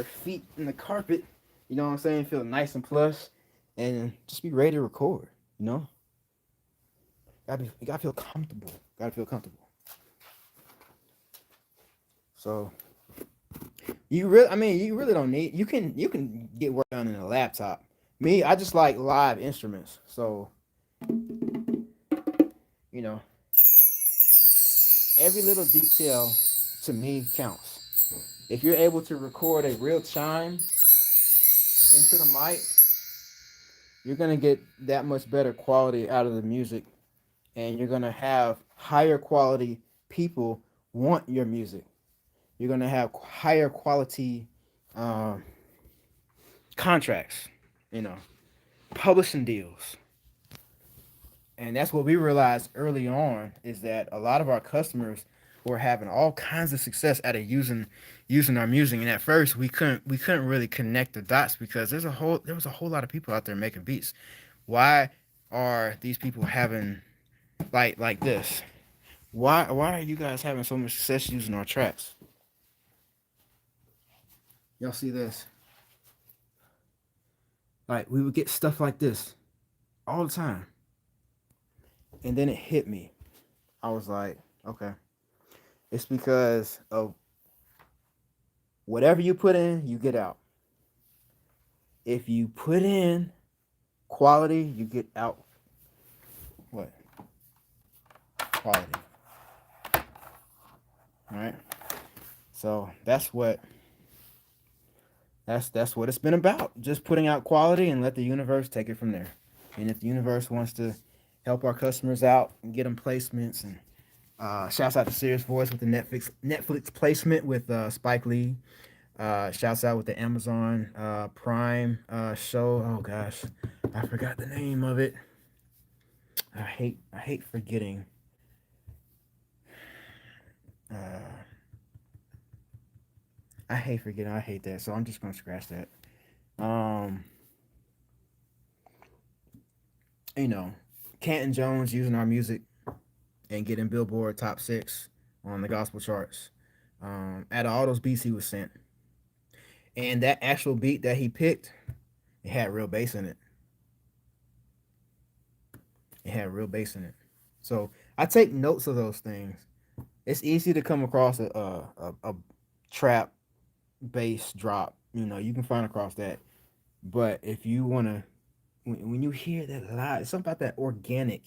feet in the carpet, you know what I'm saying? Feel nice and plush, and just be ready to record. You know, you gotta feel comfortable. Gotta feel comfortable. So you really don't need. You can get work done in a laptop. Me, I just like live instruments. So you know, every little detail to me counts. If you're able to record a real chime into the mic, you're gonna get that much better quality out of the music, and you're gonna have higher quality people want your music. You're gonna have higher quality um, contracts, you know, publishing deals. And that's what we realized early on, is that a lot of our customers were having all kinds of success out of using our music. And at first we couldn't really connect the dots, because there was a whole lot of people out there making beats. Why are these people having like this? Why are you guys having so much success using our tracks? Y'all see this? Like, we would get stuff like this all the time. And then it hit me. I was like, okay, it's because of whatever you put in, you get out. If you put in quality, you get out what? Quality. All right. So that's what it's been about. Just putting out quality and let the universe take it from there. And if the universe wants to help our customers out and get them placements, and shouts out to Serious Voice with the Netflix placement with Spike Lee. Shouts out with the Amazon Prime show. Oh gosh, I forgot the name of it. I hate forgetting. Uh, I hate forgetting. I hate that. So I'm just gonna scratch that. Um, you know, Canton Jones using our music and getting Billboard top six on the gospel charts. Out of all those beats he was sent, and that actual beat that he picked, it had real bass in it. It had real bass in it. So I take notes of those things. It's easy to come across a trap bass drop. You know, you can find across that. But if you wanna, when you hear that live, it's something about that organic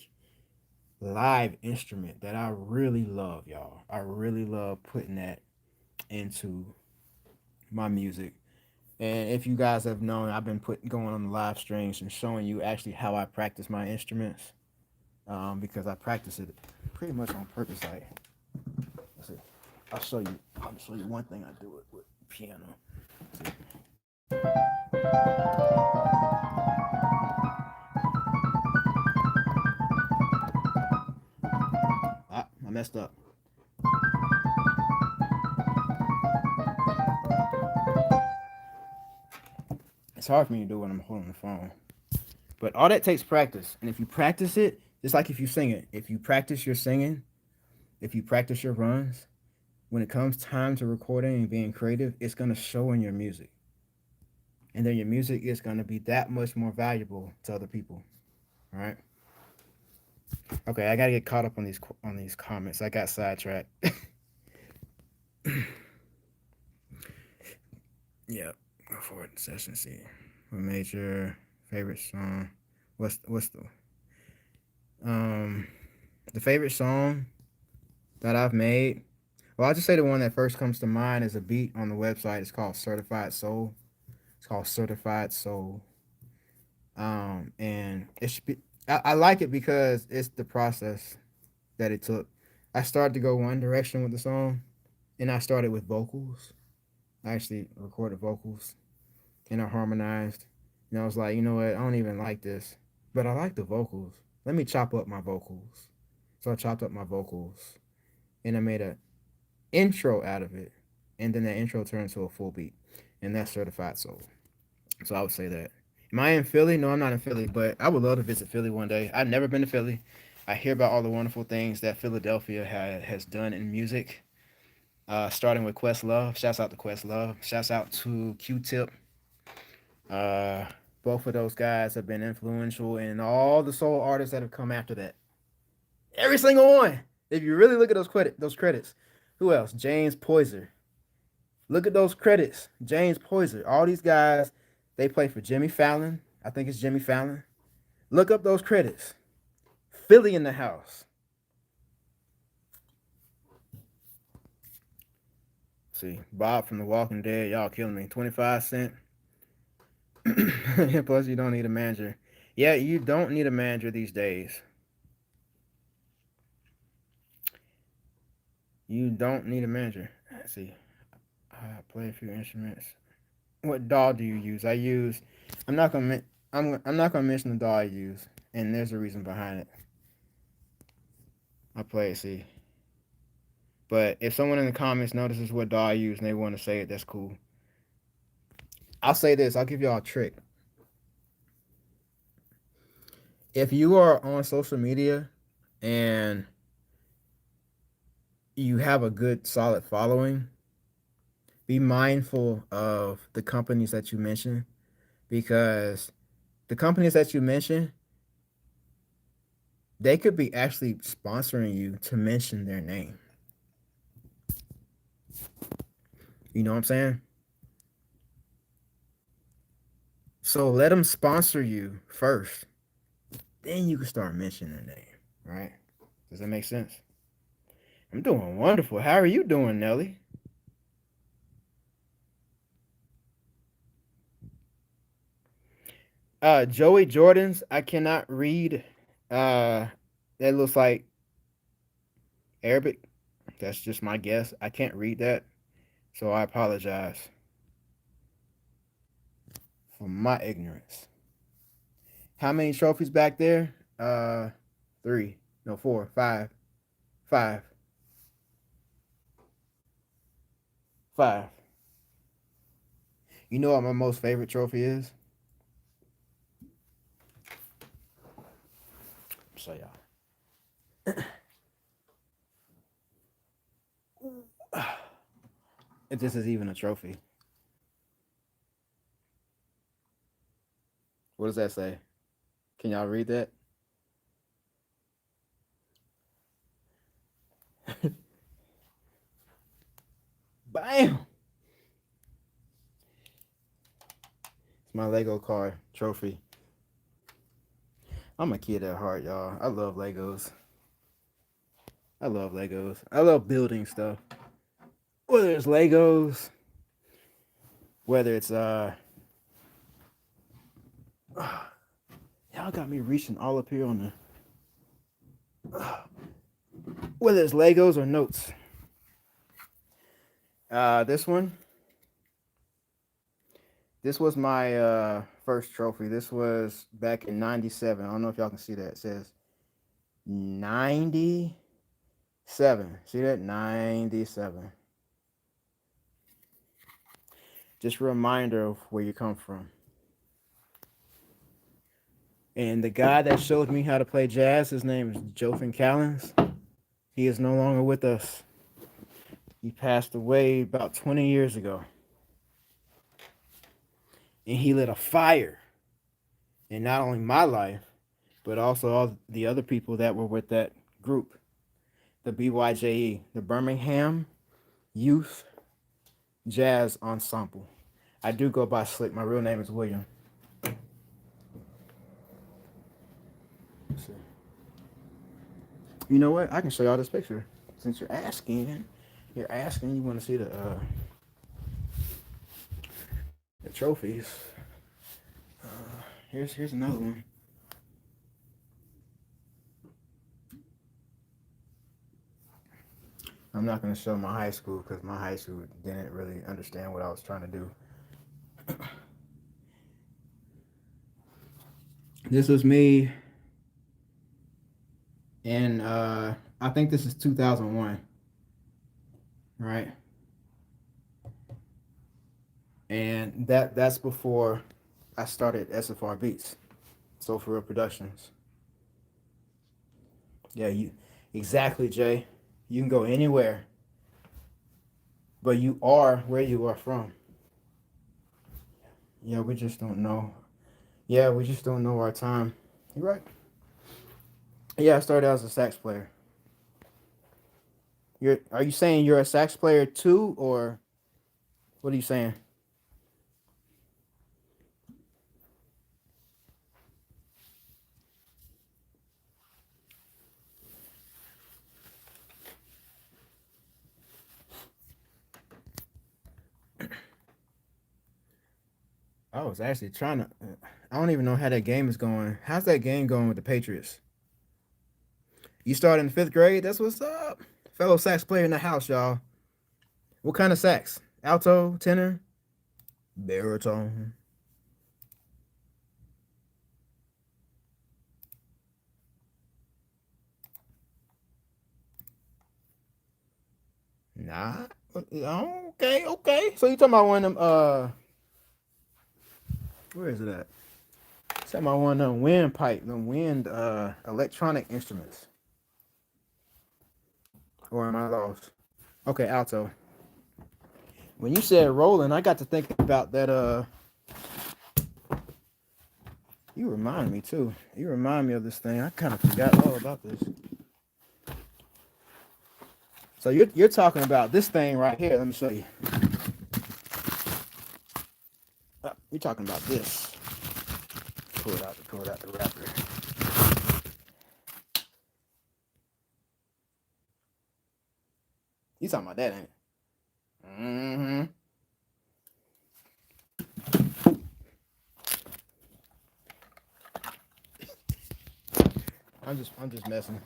live instrument that I really love, y'all. I really love putting that into my music. And if you guys have known, I've been going on the live streams and showing you actually how I practice my instruments, because I practice it pretty much on purpose. Like, let's see, I'll show you. I'll show you one thing I do it with piano. I messed up. It's hard for me to do when I'm holding the phone. But all that takes practice. And if you practice it, just like if you sing it, if you practice your singing, if you practice your runs, when it comes time to recording and being creative, it's going to show in your music. And then your music is going to be that much more valuable to other people. All right. Okay, I got to get caught up on these comments. I got sidetracked. Yeah, go for it. Session C. What made your favorite song? What's um the favorite song that I've made? Well, I'll just say the one that first comes to mind is a beat on the website. It's called Certified Soul. It's called Certified Soul. And it should be, I like it because it's the process that it took. I started to go one direction with the song, and I started with vocals. I actually recorded vocals and I harmonized. And I was like, you know what? I don't even like this, but I like the vocals. Let me chop up my vocals. So I chopped up my vocals and I made a intro out of it, and then that intro turned to a full beat, and that's Certified Soul. So I would say that. Am I in Philly? No, I'm not in Philly, but I would love to visit Philly one day. I've never been to Philly. I hear about all the wonderful things that Philadelphia has done in music, starting with Questlove. Shouts out to Questlove. Shouts out to Q-Tip. Uh, both of those guys have been influential in all the soul artists that have come after that. Every single one. If you really look at those credits, who else? James Poyser. Look at those credits. James Poyser. All these guys, they play for Jimmy Fallon. I think it's Jimmy Fallon. Look up those credits. Philly in the house. See, Bob from The Walking Dead. Y'all killing me. 25 cents. Plus, you don't need a manager. Yeah, you don't need a manager these days. You don't need a manager. Let's see. I play a few instruments. What DAW do you use? I use. I'm not gonna. I'm not gonna mention the DAW I use, and there's a reason behind it. I play it. See, but if someone in the comments notices what DAW I use and they want to say it, that's cool. I'll say this. I'll give y'all a trick. If you are on social media and you have a good solid following, be mindful of the companies that you mention, because the companies that you mention, They could be actually sponsoring you to mention their name. You know what I'm saying? So let them sponsor you first. Then you can start mentioning their name, right? Does that make sense? I'm doing wonderful. How are you doing, Nelly? Joey Jordan's. I cannot read. That looks like Arabic. That's just my guess. I can't read that, so I apologize for my ignorance. How many trophies back there? Three. No, four, five, five, five. You know what my most favorite trophy is? So y'all. If this is even a trophy. What does that say? Can y'all read that? Bam! It's my Lego car trophy. I'm a kid at heart, y'all. I love Legos. I love Legos. I love building stuff. Whether it's Legos, whether it's y'all got me reaching all up here on the whether it's Legos or notes. This one. This was my first trophy. This was back in '97. I don't know if y'all can see that. It says '97. See that? '97. Just a reminder of where you come from. And the guy that showed me how to play jazz, his name is Jofin Callens. He is no longer with us. He passed away about 20 years ago. And he lit a fire in not only my life, but also all the other people that were with that group, the BYJE, the Birmingham Youth Jazz Ensemble. I do go by Slick. My real name is William. Let's see. You know what? I can show y'all this picture. Since you're asking, you want to see the trophies. Here's another one. I'm not going to show my high school because my high school didn't really understand what I was trying to do. This was me, and I think this is 2001, right? And that's before I started SFR Beats, So For Real Productions. Yeah, you exactly, Jay. You can go anywhere, but you are where you are from. Yeah, we just don't know. Yeah, we just don't know our time. You're right. Yeah, I started out as a sax player. Are you saying you're a sax player too, or what are you saying? I was actually trying to. I don't even know how that game is going. How's that game going with the Patriots? You started in fifth grade. That's what's up. Fellow sax player in the house, y'all. What kind of sax? Alto, tenor, baritone. Nah. Okay, okay. So you talking about one of them? Where is it at? Talking about one of them them wind electronic instruments. Or am I lost? Okay, alto. When you said rolling, I got to think about that You remind me too. You remind me of this thing. I kind of forgot all about this. So you're talking about this thing right here. Let me show you. You're talking about this. Pull it out the wrapper. You talking about that, ain't it? Mm-hmm. I'm just messing.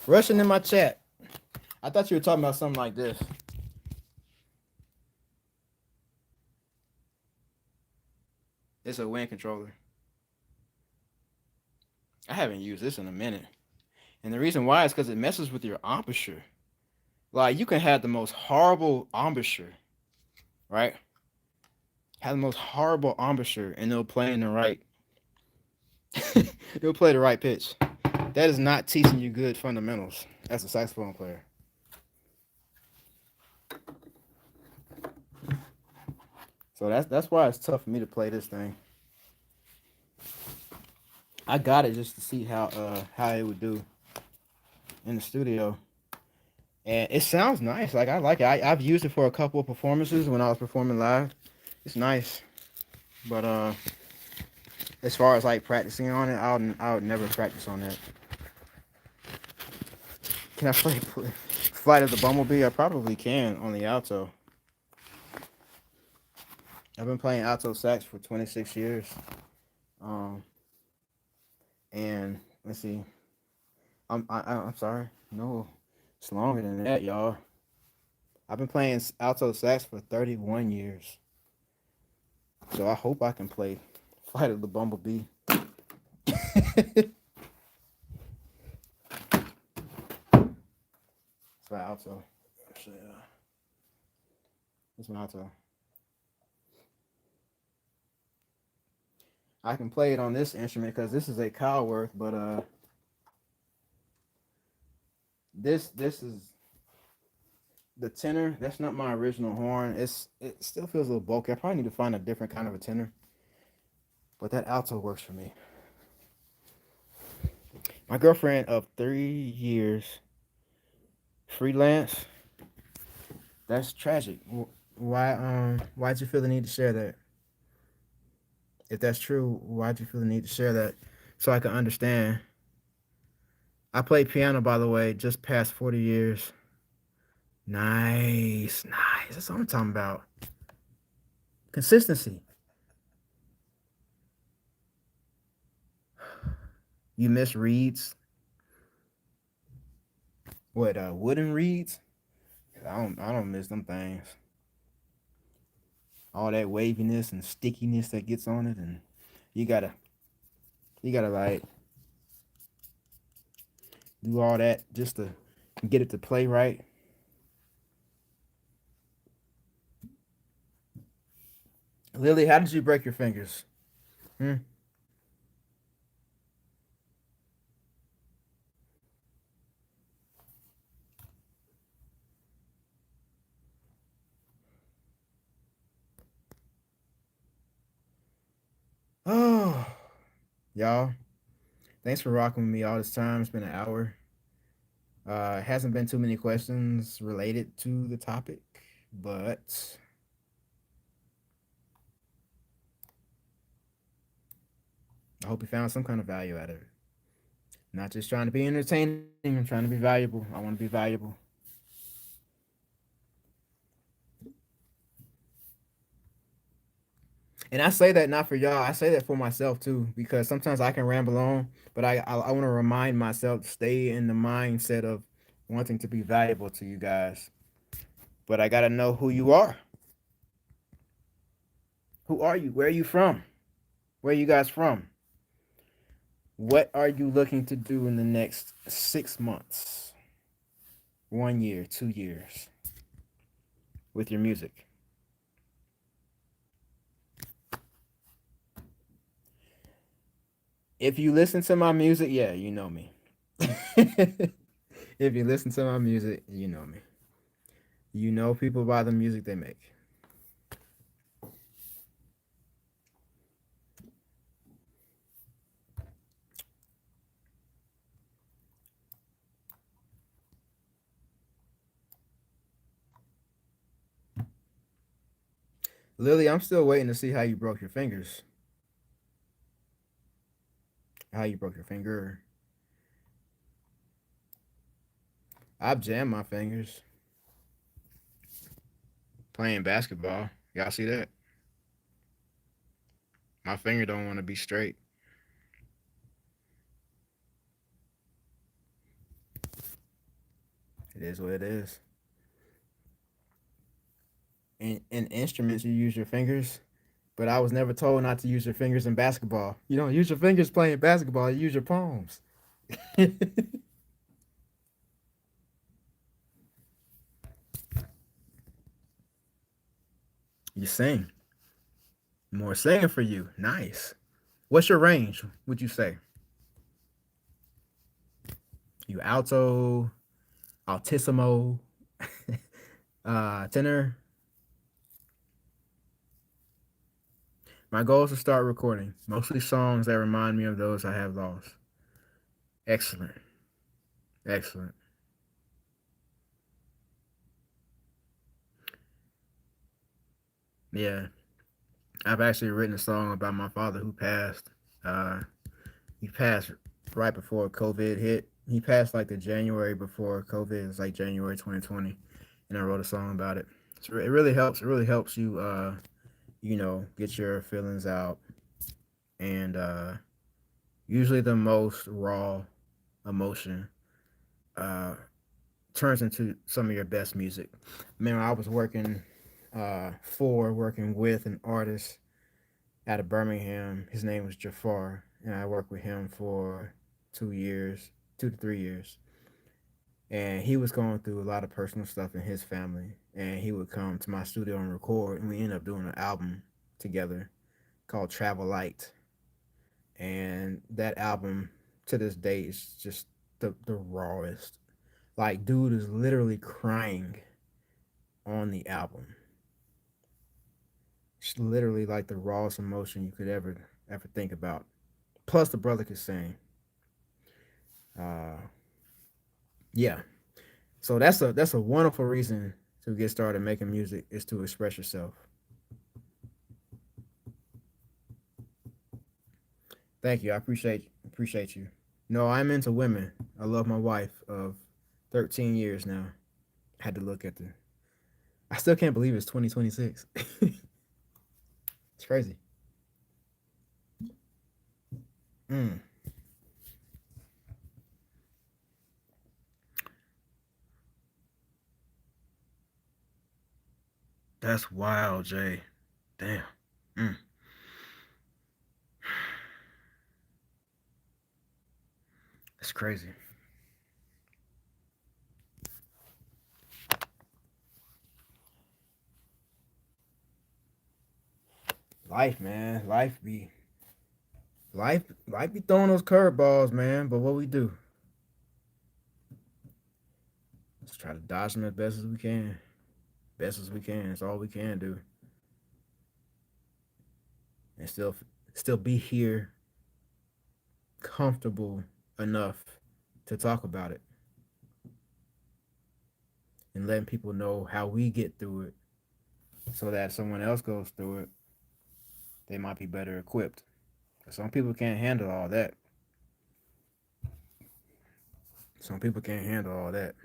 Rushing in my chat. I thought you were talking about something like this. It's a wind controller. I haven't used this in a minute. And the reason why is because it messes with your embouchure. Like, you can have the most horrible embouchure, right? Have the most horrible embouchure, and it'll play in the right. It'll play the right pitch. That is not teaching you good fundamentals as a saxophone player. So that's why it's tough for me to play this thing. I got it just to see how it would do in the studio. And it sounds nice. Like, I like it. I've used it for a couple of performances when I was performing live. It's nice. But as far as like practicing on it, I would never practice on that. Can I play Flight of the Bumblebee? I probably can on the alto. I've been playing alto sax for 26 years. And let's see. I'm sorry. No, it's longer than that, y'all. I've been playing alto sax for 31 years. So I hope I can play Flight of the Bumblebee. It's my alto. Actually, it's my alto. I can play it on this instrument because this is a Cowworth, but this is the tenor. That's not my original horn. It still feels a little bulky. I probably need to find a different kind of a tenor, but that alto works for me. My girlfriend of 3 years, freelance. That's tragic. Why'd you feel the need to share that? If that's true, why'd you feel the need to share that so I can understand? I played piano, by the way, just past 40 years. Nice. That's what I'm talking about. Consistency. You miss reeds? What, wooden reeds? I don't miss them things. All that waviness and stickiness that gets on it, and you gotta like do all that just to get it to play right. Lily, how did you break your fingers? Hmm? Oh, y'all. Thanks for rocking with me all this time. It's been an hour. It hasn't been too many questions related to the topic, but I hope you found some kind of value out of it. Not just trying to be entertaining, I'm trying to be valuable. I want to be valuable. And I say that not for y'all. I say that for myself too, because sometimes I can ramble on, but I want to remind myself to stay in the mindset of wanting to be valuable to you guys. But I gotta know who you are. Who are you? Where are you from? Where are you guys from? What are you looking to do in the next 6 months, 1 year, 2 years with your music? If you listen to my music, yeah, you know me. If you listen to my music, you know me. You know people by the music they make. Lily, I'm still waiting to see how you broke your fingers. How you broke your finger? I've jammed my fingers playing basketball. Y'all see that? My finger don't want to be straight. It is what it is. In instruments, you use your fingers, but I was never told not to use your fingers in basketball. You don't use your fingers playing basketball. You use your palms. You sing. More singing for you. Nice. What's your range? Would you say you alto, altissimo, tenor? My goal is to start recording mostly songs that remind me of those I have lost. Excellent. Excellent. Yeah. I've actually written a song about my father who passed. Uh, he passed right before COVID hit. He passed like the January before COVID. It was like January 2020, and I wrote a song about it. So it really helps. It really helps you, get your feelings out, and usually the most raw emotion uh, turns into some of your best music. Man, I was working with an artist out of Birmingham. His name was Jafar, and I worked with him for 2 years, 2 to 3 years. And he was going through a lot of personal stuff in his family, and he would come to my studio and record, and we ended up doing an album together called Travel Light. And that album to this day is just the rawest. Like, dude is literally crying on the album. It's literally like the rawest emotion you could ever think about. Plus, the brother could sing. Uh, yeah. So that's a wonderful reason to get started making music is to express yourself. Thank you. I appreciate you. No, I'm into women. I love my wife of 13 years now. Had to look at the. I still can't believe it's 2026. It's crazy. Mm, that's wild, Jay. Damn. Mm, that's crazy. Life, man. Life be throwing those curveballs, man. But what we do, let's try to dodge them as best as we can. Best as we can. It's all we can do, and still be here, comfortable enough to talk about it and letting people know how we get through it, so that if someone else goes through it, they might be better equipped. Some people can't handle all that. Some people can't handle all that.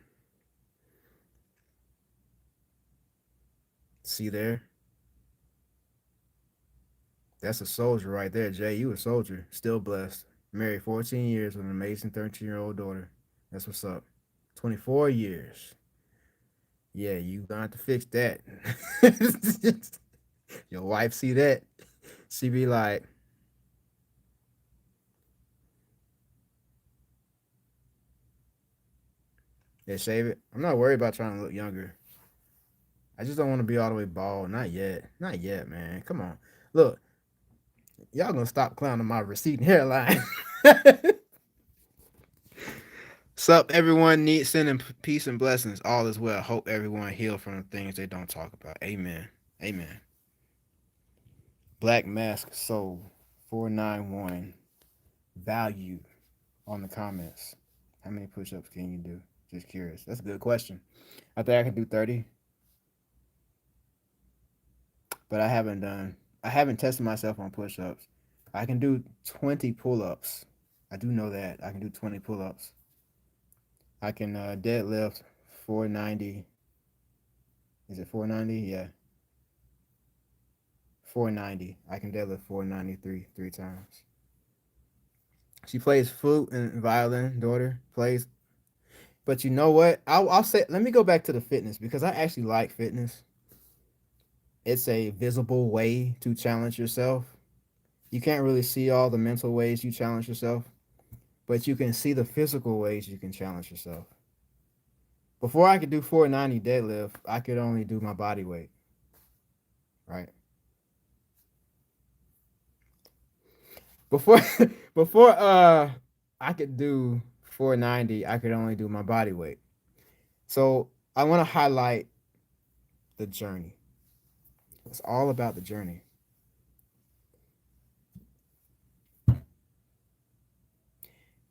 See there, that's a soldier right there, Jay. You a soldier, still blessed. Married 14 years with an amazing 13-year-old daughter. That's what's up. 24 years. Yeah, you gonna have to fix that. Your wife see that. She be like, yeah, shave it. I'm not worried about trying to look younger. I just don't want to be all the way bald. Not yet. Not yet, man. Come on. Look, y'all gonna stop clowning my receding hairline. Sup, everyone. Need sending peace and blessings. All is well. Hope everyone heal from the things they don't talk about. Amen. Amen. Black Mask Soul 491 value on the comments. How many push-ups can you do? Just curious. That's a good question. I think I can do 30. but I haven't tested myself on push-ups. I can do 20 pull-ups. I do know that. I can do 20 pull-ups. I can deadlift 490. Is it 490? Yeah, 490. I can deadlift 493 three times. She plays flute and violin. Daughter plays. But you know what? I'll say. Let me go back to the fitness because I actually like fitness. It's a visible way to challenge yourself. You can't really see all the mental ways you challenge yourself, but you can see the physical ways you can challenge yourself. Before I could do 490 deadlift, I could only do my body weight, right? Before before I could do 490, I could only do my body weight. So I want to highlight the journey. It's all about the journey.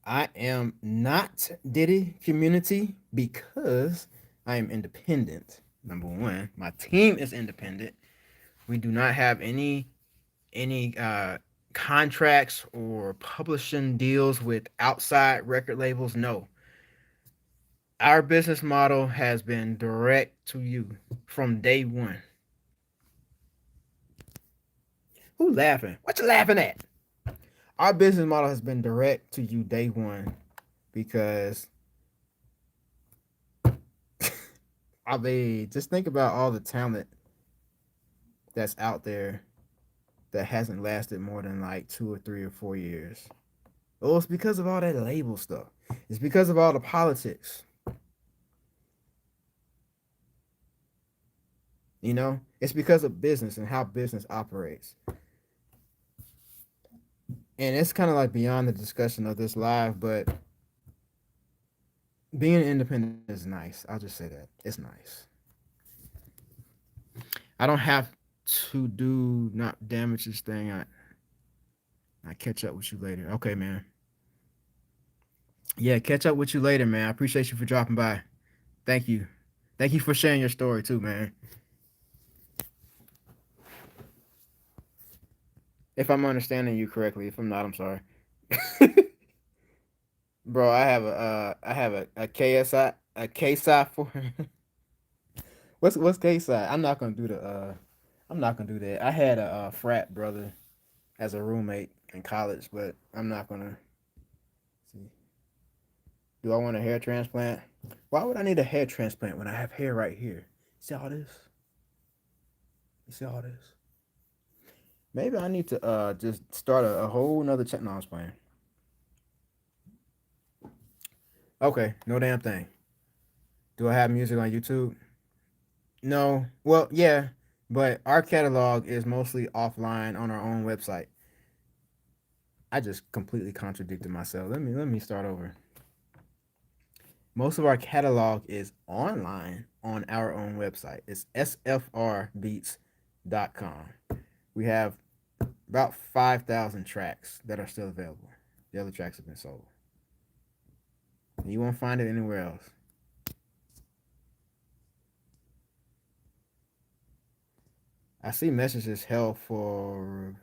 I am not Diddy community because I am independent. Number one, my team is independent. We do not have any contracts or publishing deals with outside record labels. No, our business model has been direct to you from day one. Who laughing? What you laughing at? Our business model has been direct to you day one because I mean, just think about all the talent that's out there that hasn't lasted more than like 2 or 3 or 4 years. Well, it's because of all that label stuff. It's because of all the politics. You know, it's because of business and how business operates. And it's kind of like beyond the discussion of this live, but being independent is nice. I'll just say that. It's nice. I don't have to do not damage this thing. I catch up with you later. Okay, man. Yeah, catch up with you later, man. I appreciate you for dropping by. Thank you. Thank you for sharing your story too, man. If I'm understanding you correctly, if I'm not, I'm sorry. Bro, I have a KSI a KSI for what's KSI? I'm not gonna do that. I had a frat brother as a roommate in college, but I'm not gonna see. Do I want a hair transplant? Why would I need a hair transplant when I have hair right here? See all this? You see all this? Maybe I need to just start a whole nother check. No, I was playing. Okay, no damn thing. Do I have music on YouTube? No. Well, yeah, but our catalog is mostly offline on our own website. I just completely contradicted myself. Let me start over. Most of our catalog is online on our own website. It's sfrbeats.com. We have about 5,000 tracks that are still available. The other tracks have been sold. You won't find it anywhere else. I see messages held for.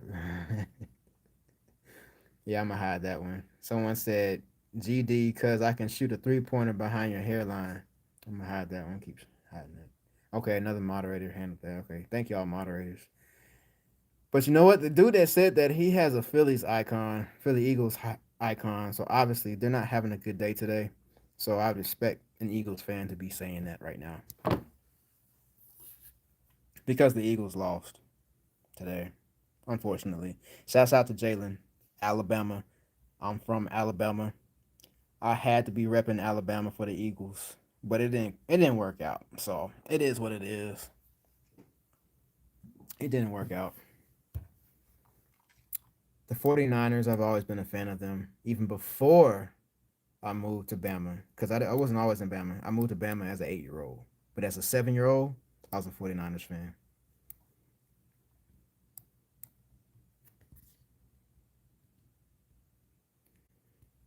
Yeah, I'm gonna hide that one. Someone said GD because I can shoot a 3-pointer behind your hairline. I'm gonna hide that one. Keep hiding it. Okay, another moderator handled that. Okay, thank y'all moderators. But you know what? The dude that said that he has a Phillies icon, Philly Eagles icon. So obviously they're not having a good day today. So I would expect an Eagles fan to be saying that right now because the Eagles lost today, unfortunately. Shouts out to Jalen, Alabama. I'm from Alabama. I had to be repping Alabama for the Eagles, but it didn't work out. So it is what it is. It didn't work out. The 49ers, I've always been a fan of them, even before I moved to Bama, because I wasn't always in Bama. I moved to Bama as an 8-year-old, but as a 7-year-old, I was a 49ers fan.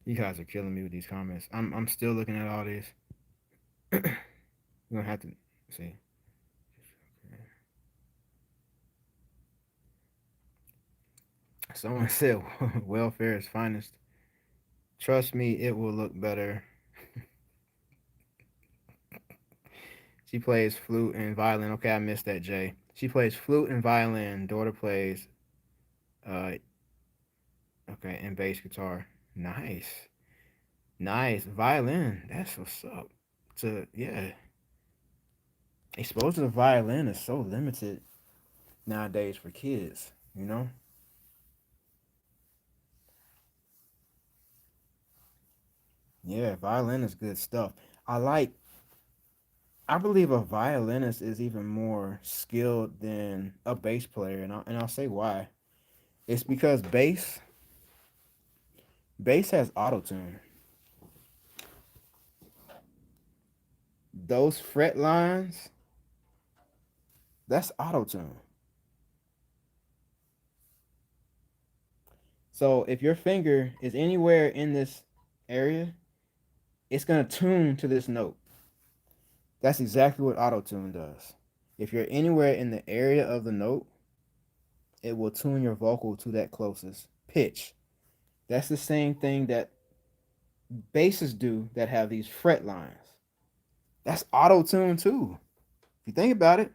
You guys are killing me with these comments. I'm still looking at all this. We're gonna have to see. Someone said welfare is finest. Trust me, it will look better. She plays flute and violin. Okay, I missed that, Jay. She plays flute and violin. Daughter plays, uh, okay, and bass guitar. Nice, nice violin. That's what's up. To yeah, exposure to violin is so limited nowadays for kids. You know. Yeah, violin is good stuff. I like. I believe a violinist is even more skilled than a bass player, and I'll say why. It's because bass has auto tune. Those fret lines, that's auto tune. So if your finger is anywhere in this area, it's gonna tune to this note. That's exactly what auto tune does. If you're anywhere in the area of the note, it will tune your vocal to that closest pitch. That's the same thing that basses do that have these fret lines. That's auto tune too. If you think about it.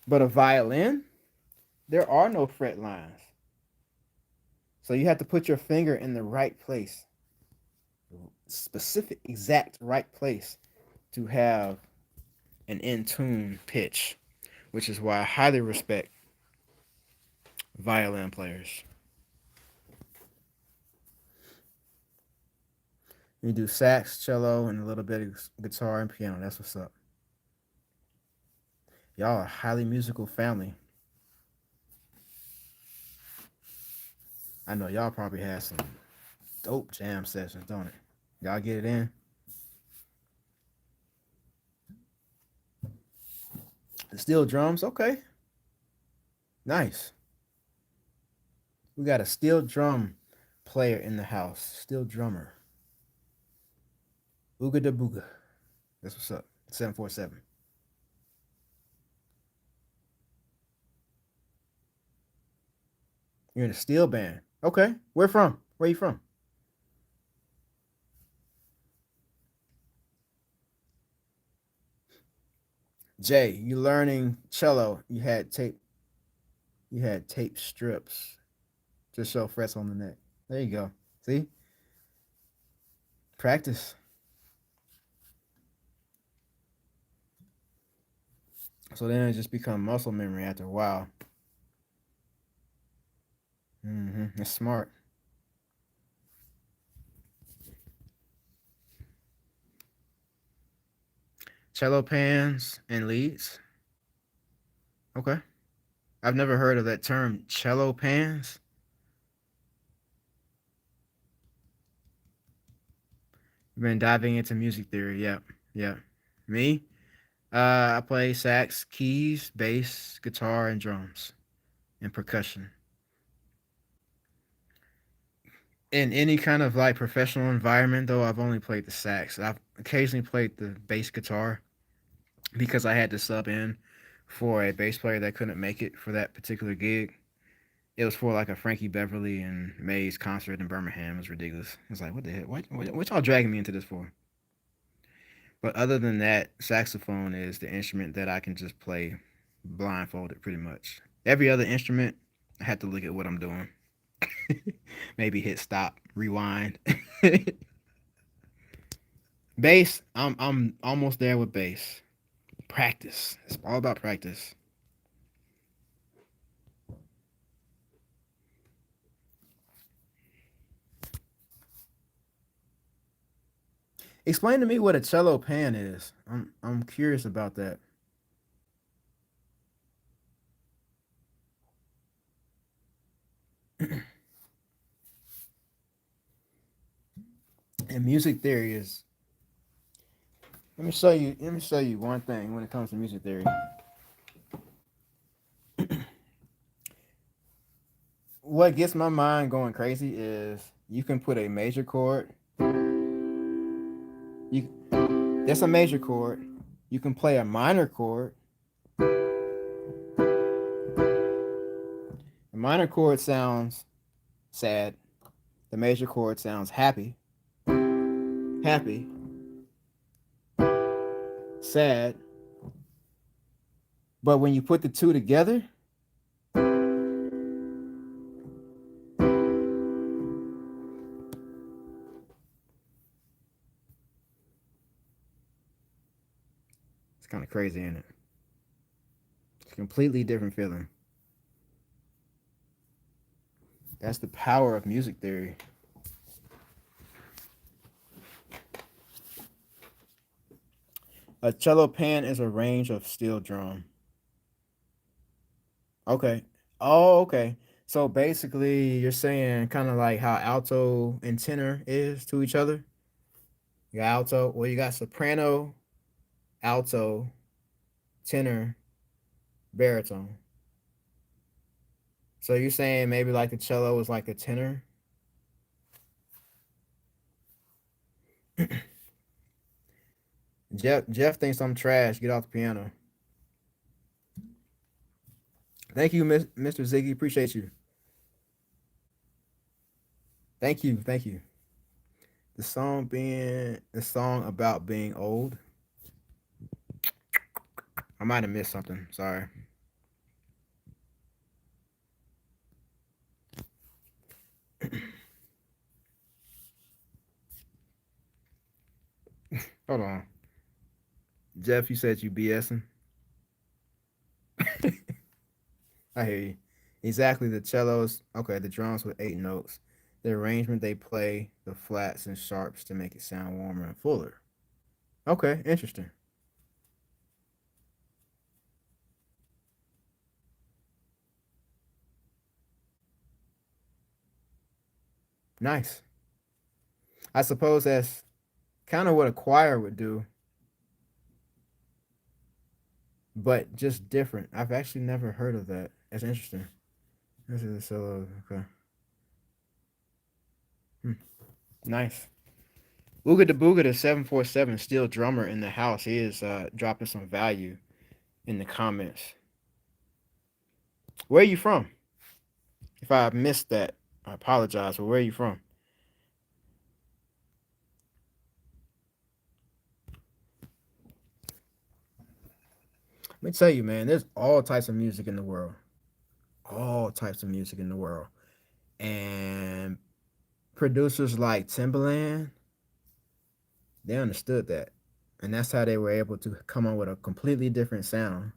But a violin, there are no fret lines. So you have to put your finger in the right place, specific, exact right place to have an in tune pitch, which is why I highly respect violin players. You do sax, cello, and a little bit of guitar and piano. That's what's up. Y'all are a highly musical family. I know y'all probably had some dope jam sessions, don't it? Y'all get it in. The steel drums, okay, nice. We got a steel drum player in the house, steel drummer. Ooga da booga. That's what's up. 747. You're in a steel band. Okay. Where from? Where you from? Jay, you learning cello. You had tape strips to show frets on the neck. There you go. See? Practice. So then it just become muscle memory after a while. That's smart. Cello pans and leads. Okay. I've never heard of that term, cello pans. You've been diving into music theory. Yep. Yep. Me? I play sax, keys, bass, guitar, and drums, and percussion. In any kind of like professional environment, though, I've only played the sax. I've occasionally played the bass guitar because I had to sub in for a bass player that couldn't make it for that particular gig. It was for like a Frankie Beverly and Mays concert in Birmingham. It was ridiculous. It's like, what the heck? What y'all dragging me into this for? But other than that, saxophone is the instrument that I can just play blindfolded pretty much. Every other instrument, I have to look at what I'm doing. Maybe hit stop, rewind. Bass, I'm almost there with bass. Practice. It's all about practice. Explain to me what a cello pan is. I'm curious about that. And music theory is. Let me show you one thing when it comes to music theory. What gets my mind going crazy is you can put a major chord. You That's a major chord. You can play a minor chord. A minor chord sounds sad. The major chord sounds happy. Happy. Sad. But when you put the two together, it's kind of crazy, isn't it? It's a completely different feeling. That's the power of music theory. A cello pan is a range of steel drum. Okay. Oh, okay. So basically, you're saying kind of like how alto and tenor is to each other. You got alto, well, you got soprano, alto, tenor, baritone. So you're saying maybe like the cello is like a tenor? Jeff thinks I'm trash. Get off the piano. Thank you, Mr. Ziggy. Appreciate you. Thank you. Thank you. The song about being old. I might have missed something. Sorry. Hold on. Jeff, you said you BSing. I hear you. Exactly. The cellos. Okay, the drums with 8 notes. The arrangement they play, the flats and sharps to make it sound warmer and fuller. Okay, interesting. Nice. I suppose that's kind of what a choir would do, but just different. I've actually never heard of that. That's interesting. This is a solo. Okay. Hmm. Nice. Ooga the Booga, the 747 steel drummer in the house. He is dropping some value in the comments. Where are you from? If I missed that, I apologize. But where are you from? Let me tell you, man, there's all types of music in the world. All types of music in the world. And producers like Timbaland, they understood that. And that's how they were able to come up with a completely different sound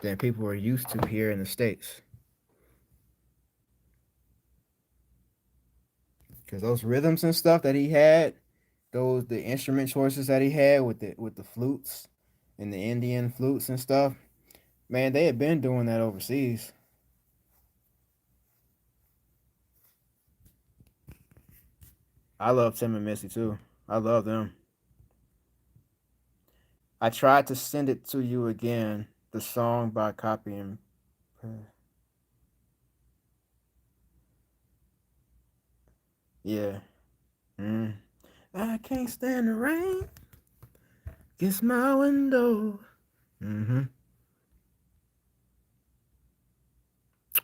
than people were used to here in the States. Because those rhythms and stuff that he had, the instrument choices that he had with the flutes and the Indian flutes and stuff, man, they had been doing that overseas. I love Tim and Missy too. I love them. I tried to send it to you again, the song by copy and yeah. Mm. I can't stand the rain. Kiss my window. Mm-hmm.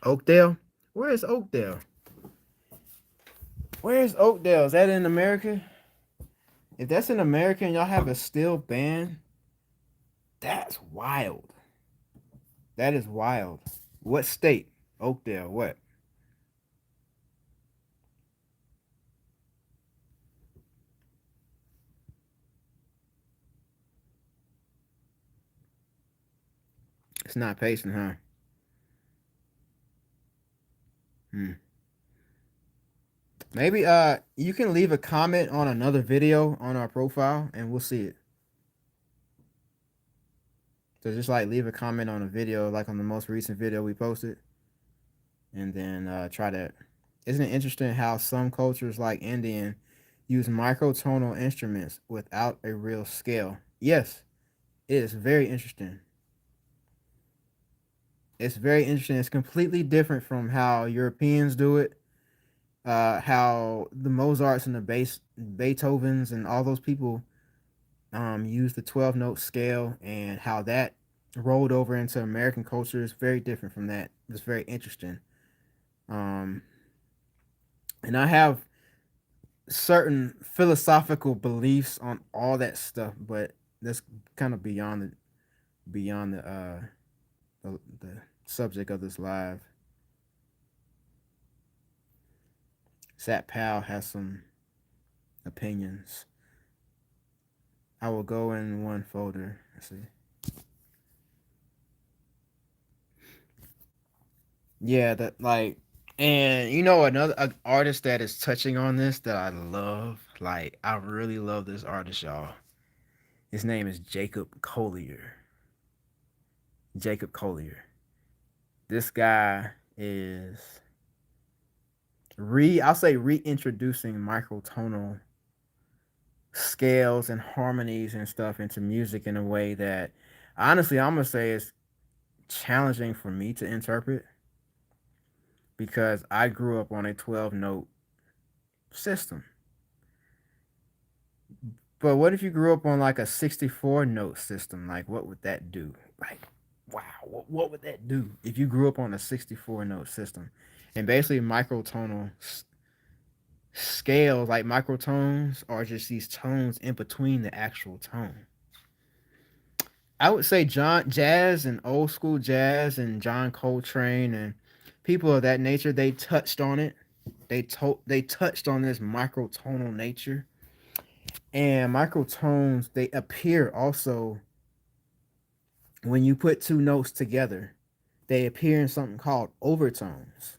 Oakdale? Where is Oakdale? Where's Oakdale? Is that in America? If that's in America and y'all have a steel band, that's wild. That is wild. What state? Oakdale. What? It's not Payson, huh? Hmm. Maybe you can leave a comment on another video on our profile and we'll see it. So just like leave a comment on a video, like on the most recent video we posted, and then try that. Isn't it interesting how some cultures like Indian use microtonal instruments without a real scale? Yes, it is very interesting. It's very interesting. It's completely different from how Europeans do it. How the Mozarts and the Beethovens and all those people use the 12 note scale and how that rolled over into American culture is very different from that. It's very interesting. Um, and I have certain philosophical beliefs on all that stuff, but that's kind of beyond the subject of this live. Sat Pal has some opinions. I will go in one folder. Let's see. Yeah, that like, and you know another artist that is touching on this that I love. Like, I really love this artist, y'all. His name is Jacob Collier. Jacob Collier. This guy is I'll say reintroducing microtonal scales and harmonies and stuff into music in a way that honestly I'm gonna say is challenging for me to interpret because I grew up on a 12 note system. But what if you grew up on like a 64 note system? Like, what would that do? Like, wow, what would that do if you grew up on a 64 note system? And basically, microtonal scales, like microtones, are just these tones in between the actual tone. I would say jazz and old school jazz and John Coltrane and people of that nature, they touched on it. They touched on this microtonal nature, and microtones they appear also when you put two notes together. They appear in something called overtones.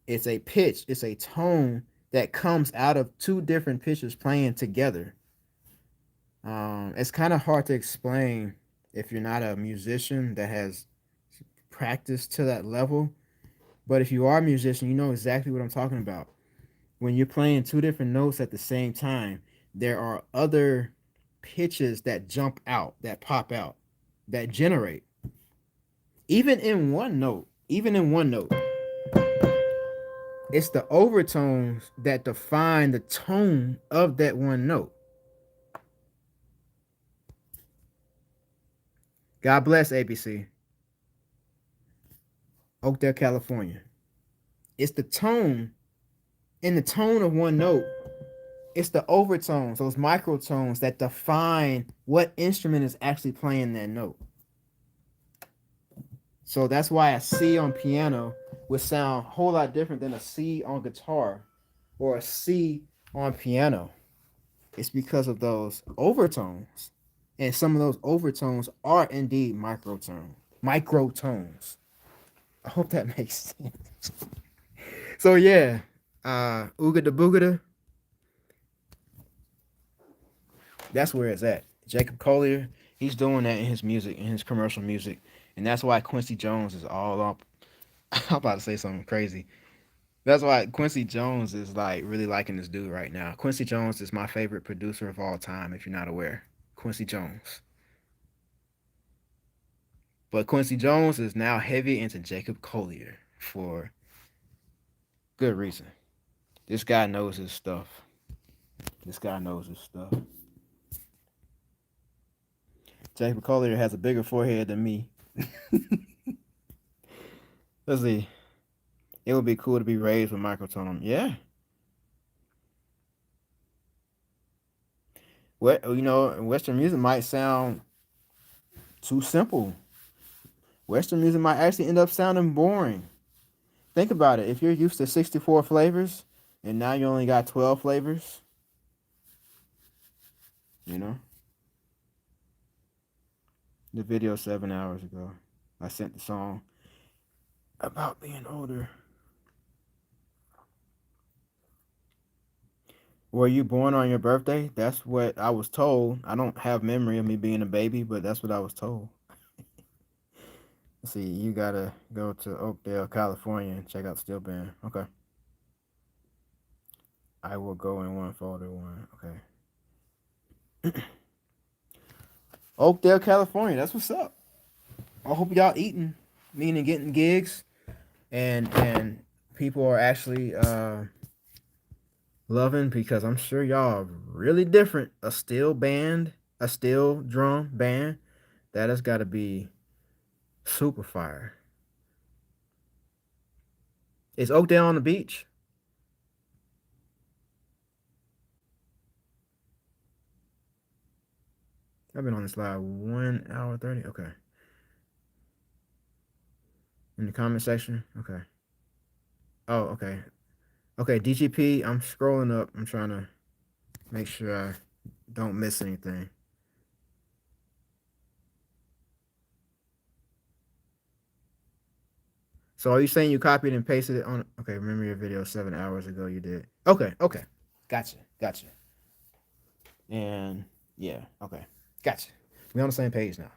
It's a pitch, it's a tone that comes out of two different pitches playing together. It's kind of hard to explain if you're not a musician that has practiced to that level. But if you are a musician, you know exactly what I'm talking about. When you're playing two different notes at the same time, there are other pitches that jump out, that pop out, that generate. Even in one note, it's the overtones that define the tone of that one note. God bless ABC, Oakdale, California. It's the tone in the tone of one note. It's the overtones, those microtones that define what instrument is actually playing that note. So that's why a C on piano would sound a whole lot different than a C on guitar or a C on piano. It's because of those overtones. And some of those overtones are indeed microtones. Microtones. I hope that makes sense. So yeah, Ooga da Boogada, that's where it's at. Jacob Collier, he's doing that in his music, in his commercial music. And that's why Quincy Jones is all up. I'm about to say something crazy. That's why Quincy Jones is like really liking this dude right now. Quincy Jones is my favorite producer of all time, if you're not aware. Quincy Jones. But Quincy Jones is now heavy into Jacob Collier for good reason. This guy knows his stuff. This guy knows his stuff. Jacob Collier has a bigger forehead than me. Let's see. It would be cool to be raised with microtonal. Yeah. What Western music might sound too simple. Western music might actually end up sounding boring. Think about it. If you're used to 64 flavors and now you only got 12 flavors, you know, the video 7 hours ago, I sent the song about being older. Were you born on your birthday? That's what I was told. I don't have memory of me being a baby, but that's what I was told. See, you gotta go to Oakdale, California and check out Steel Band. Okay. I will go in one folder one. Okay. Oakdale, California. That's what's up. I hope y'all eating, meaning getting gigs, and people are actually loving because I'm sure y'all are really different. A steel drum band That has got to be super fire. Is Oakdale on the beach? I've been on this live 1 hour 30. Okay. In the comment section. Okay. Oh, okay. Okay, DGP. I'm scrolling up. I'm trying to make sure I don't miss anything. So are you saying you copied and pasted it on? Okay, remember your video 7 hours ago. You did. Okay. Okay. Gotcha. Gotcha. And yeah. Okay. Gotcha. We on the same page now.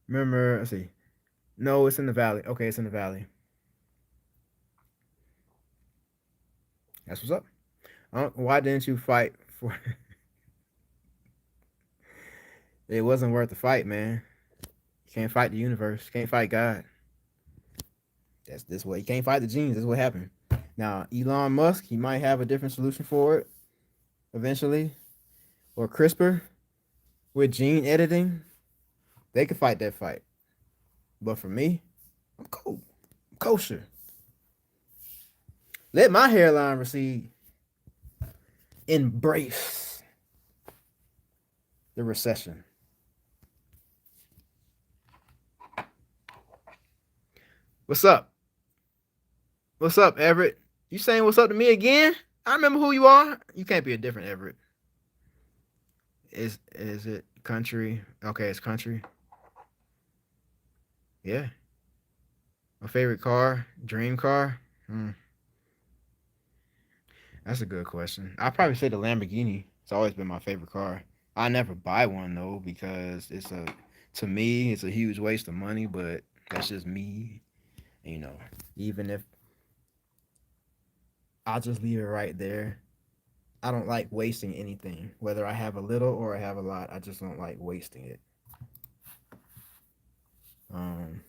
Remember? Let's see. No, it's in the valley. Okay, it's in the valley. That's what's up. Why didn't you fight for? It wasn't worth the fight, man. You can't fight the universe. You can't fight God. That's this way. You can't fight the genes. That's what happened. Now, Elon Musk, he might have a different solution for it eventually, or CRISPR with gene editing. They could fight that fight. But for me, I'm cool. I'm kosher. Let my hairline recede. Embrace the recession. What's up? What's up, Everett? You saying what's up to me again? I remember who you are. You can't be a different Everett. Is it country? Okay, it's country. Yeah. My favorite car, dream car. Hmm. That's a good question. I'd probably say the Lamborghini. It's always been my favorite car. I never buy one though because to me it's a huge waste of money. But that's just me. You know, even if I'll just leave it right there. I don't like wasting anything, whether I have a little or I have a lot. I just don't like wasting it. Um,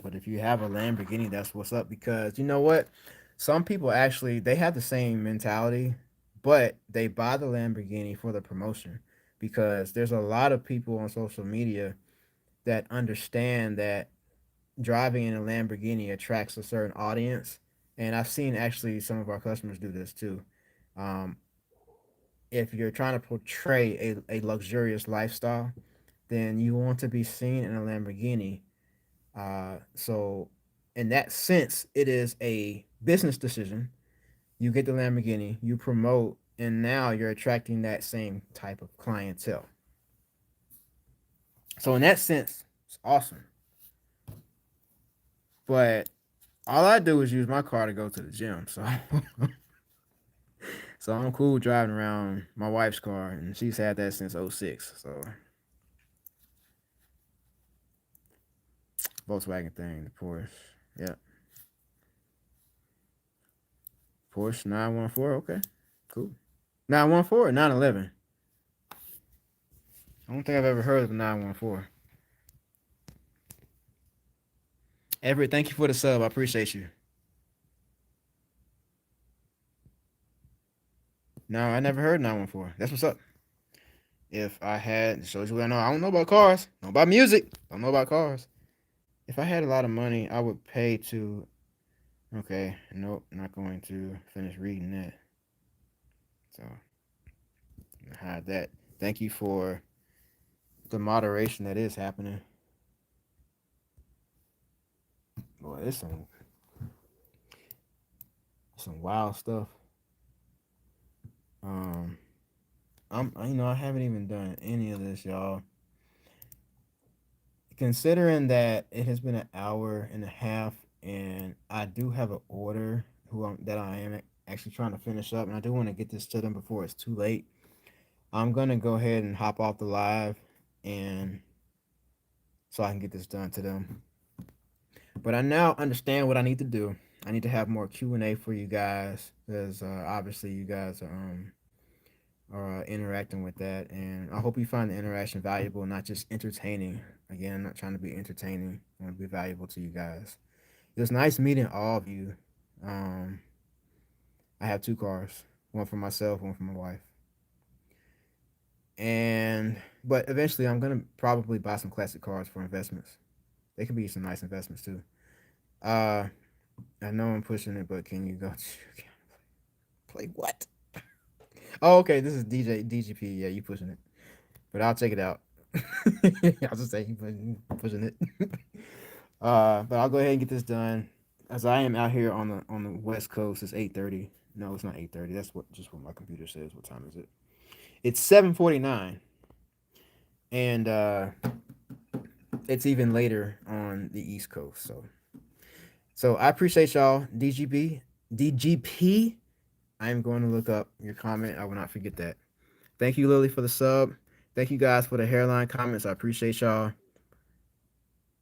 but if you have a Lamborghini, that's what's up because you know what? Some people actually they have the same mentality, but they buy the Lamborghini for the promotion because there's a lot of people on social media that understand that driving in a Lamborghini attracts a certain audience. And I've seen actually some of our customers do this too. Um, if you're trying to portray a luxurious lifestyle, then you want to be seen in a Lamborghini. So, in that sense, it is a business decision. You get the Lamborghini, you promote, and now you're attracting that same type of clientele. So, in that sense, it's awesome. But all I do is use my car to go to the gym. So, so I'm cool driving around my wife's car, and she's had that since '06. So, Volkswagen thing, the Porsche. Yeah. Porsche 914. Okay. Cool. 914 or 911? I don't think I've ever heard of the 914. Everett, thank you for the sub. I appreciate you. No, I never heard 914. That's what's up. If I had, shows you what I know. I don't know about cars. Know about music. Don't know about cars. If I had a lot of money, I would pay to. Okay, nope, not going to finish reading that. So, hide that. Thank you for the moderation that is happening. Boy, it's some wild stuff. Um, I haven't even done any of this, y'all. Considering that it has been an hour and a half, and I do have an order that I am actually trying to finish up, and I do want to get this to them before it's too late. I'm gonna go ahead and hop off the live, and so I can get this done to them. But I now understand what I need to do. I need to have more Q&A for you guys because obviously you guys are interacting with that, and I hope you find the interaction valuable, not just entertaining. Again, I'm not trying to be entertaining. I want to be valuable to you guys. It was nice meeting all of you. Um, I have two cars, one for myself, one for my wife. And but eventually I'm gonna probably buy some classic cards for investments. They could be some nice investments too. Uh, I know I'm pushing it, but can you go to play what? Oh, okay. This is DGP. Yeah, you pushing it, but I'll check it out. I'll just say you pushing it. But I'll go ahead and get this done, as I am out here on the West Coast. It's 8:30. No, it's not 8:30. That's what my computer says. What time is it? It's 7:49, and it's even later on the East Coast. So I appreciate y'all. DGP. I am going to look up your comment. I will not forget that. Thank you, Lily, for the sub. Thank you guys for the hairline comments. I appreciate y'all.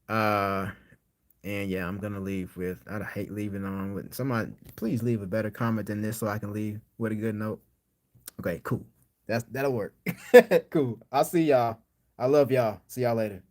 Uh, and yeah, I'm gonna leave with. I hate leaving on with somebody. Please leave a better comment than this so I can leave with a good note. Okay, cool. That'll work. Cool. I'll see y'all. I love y'all. See y'all later.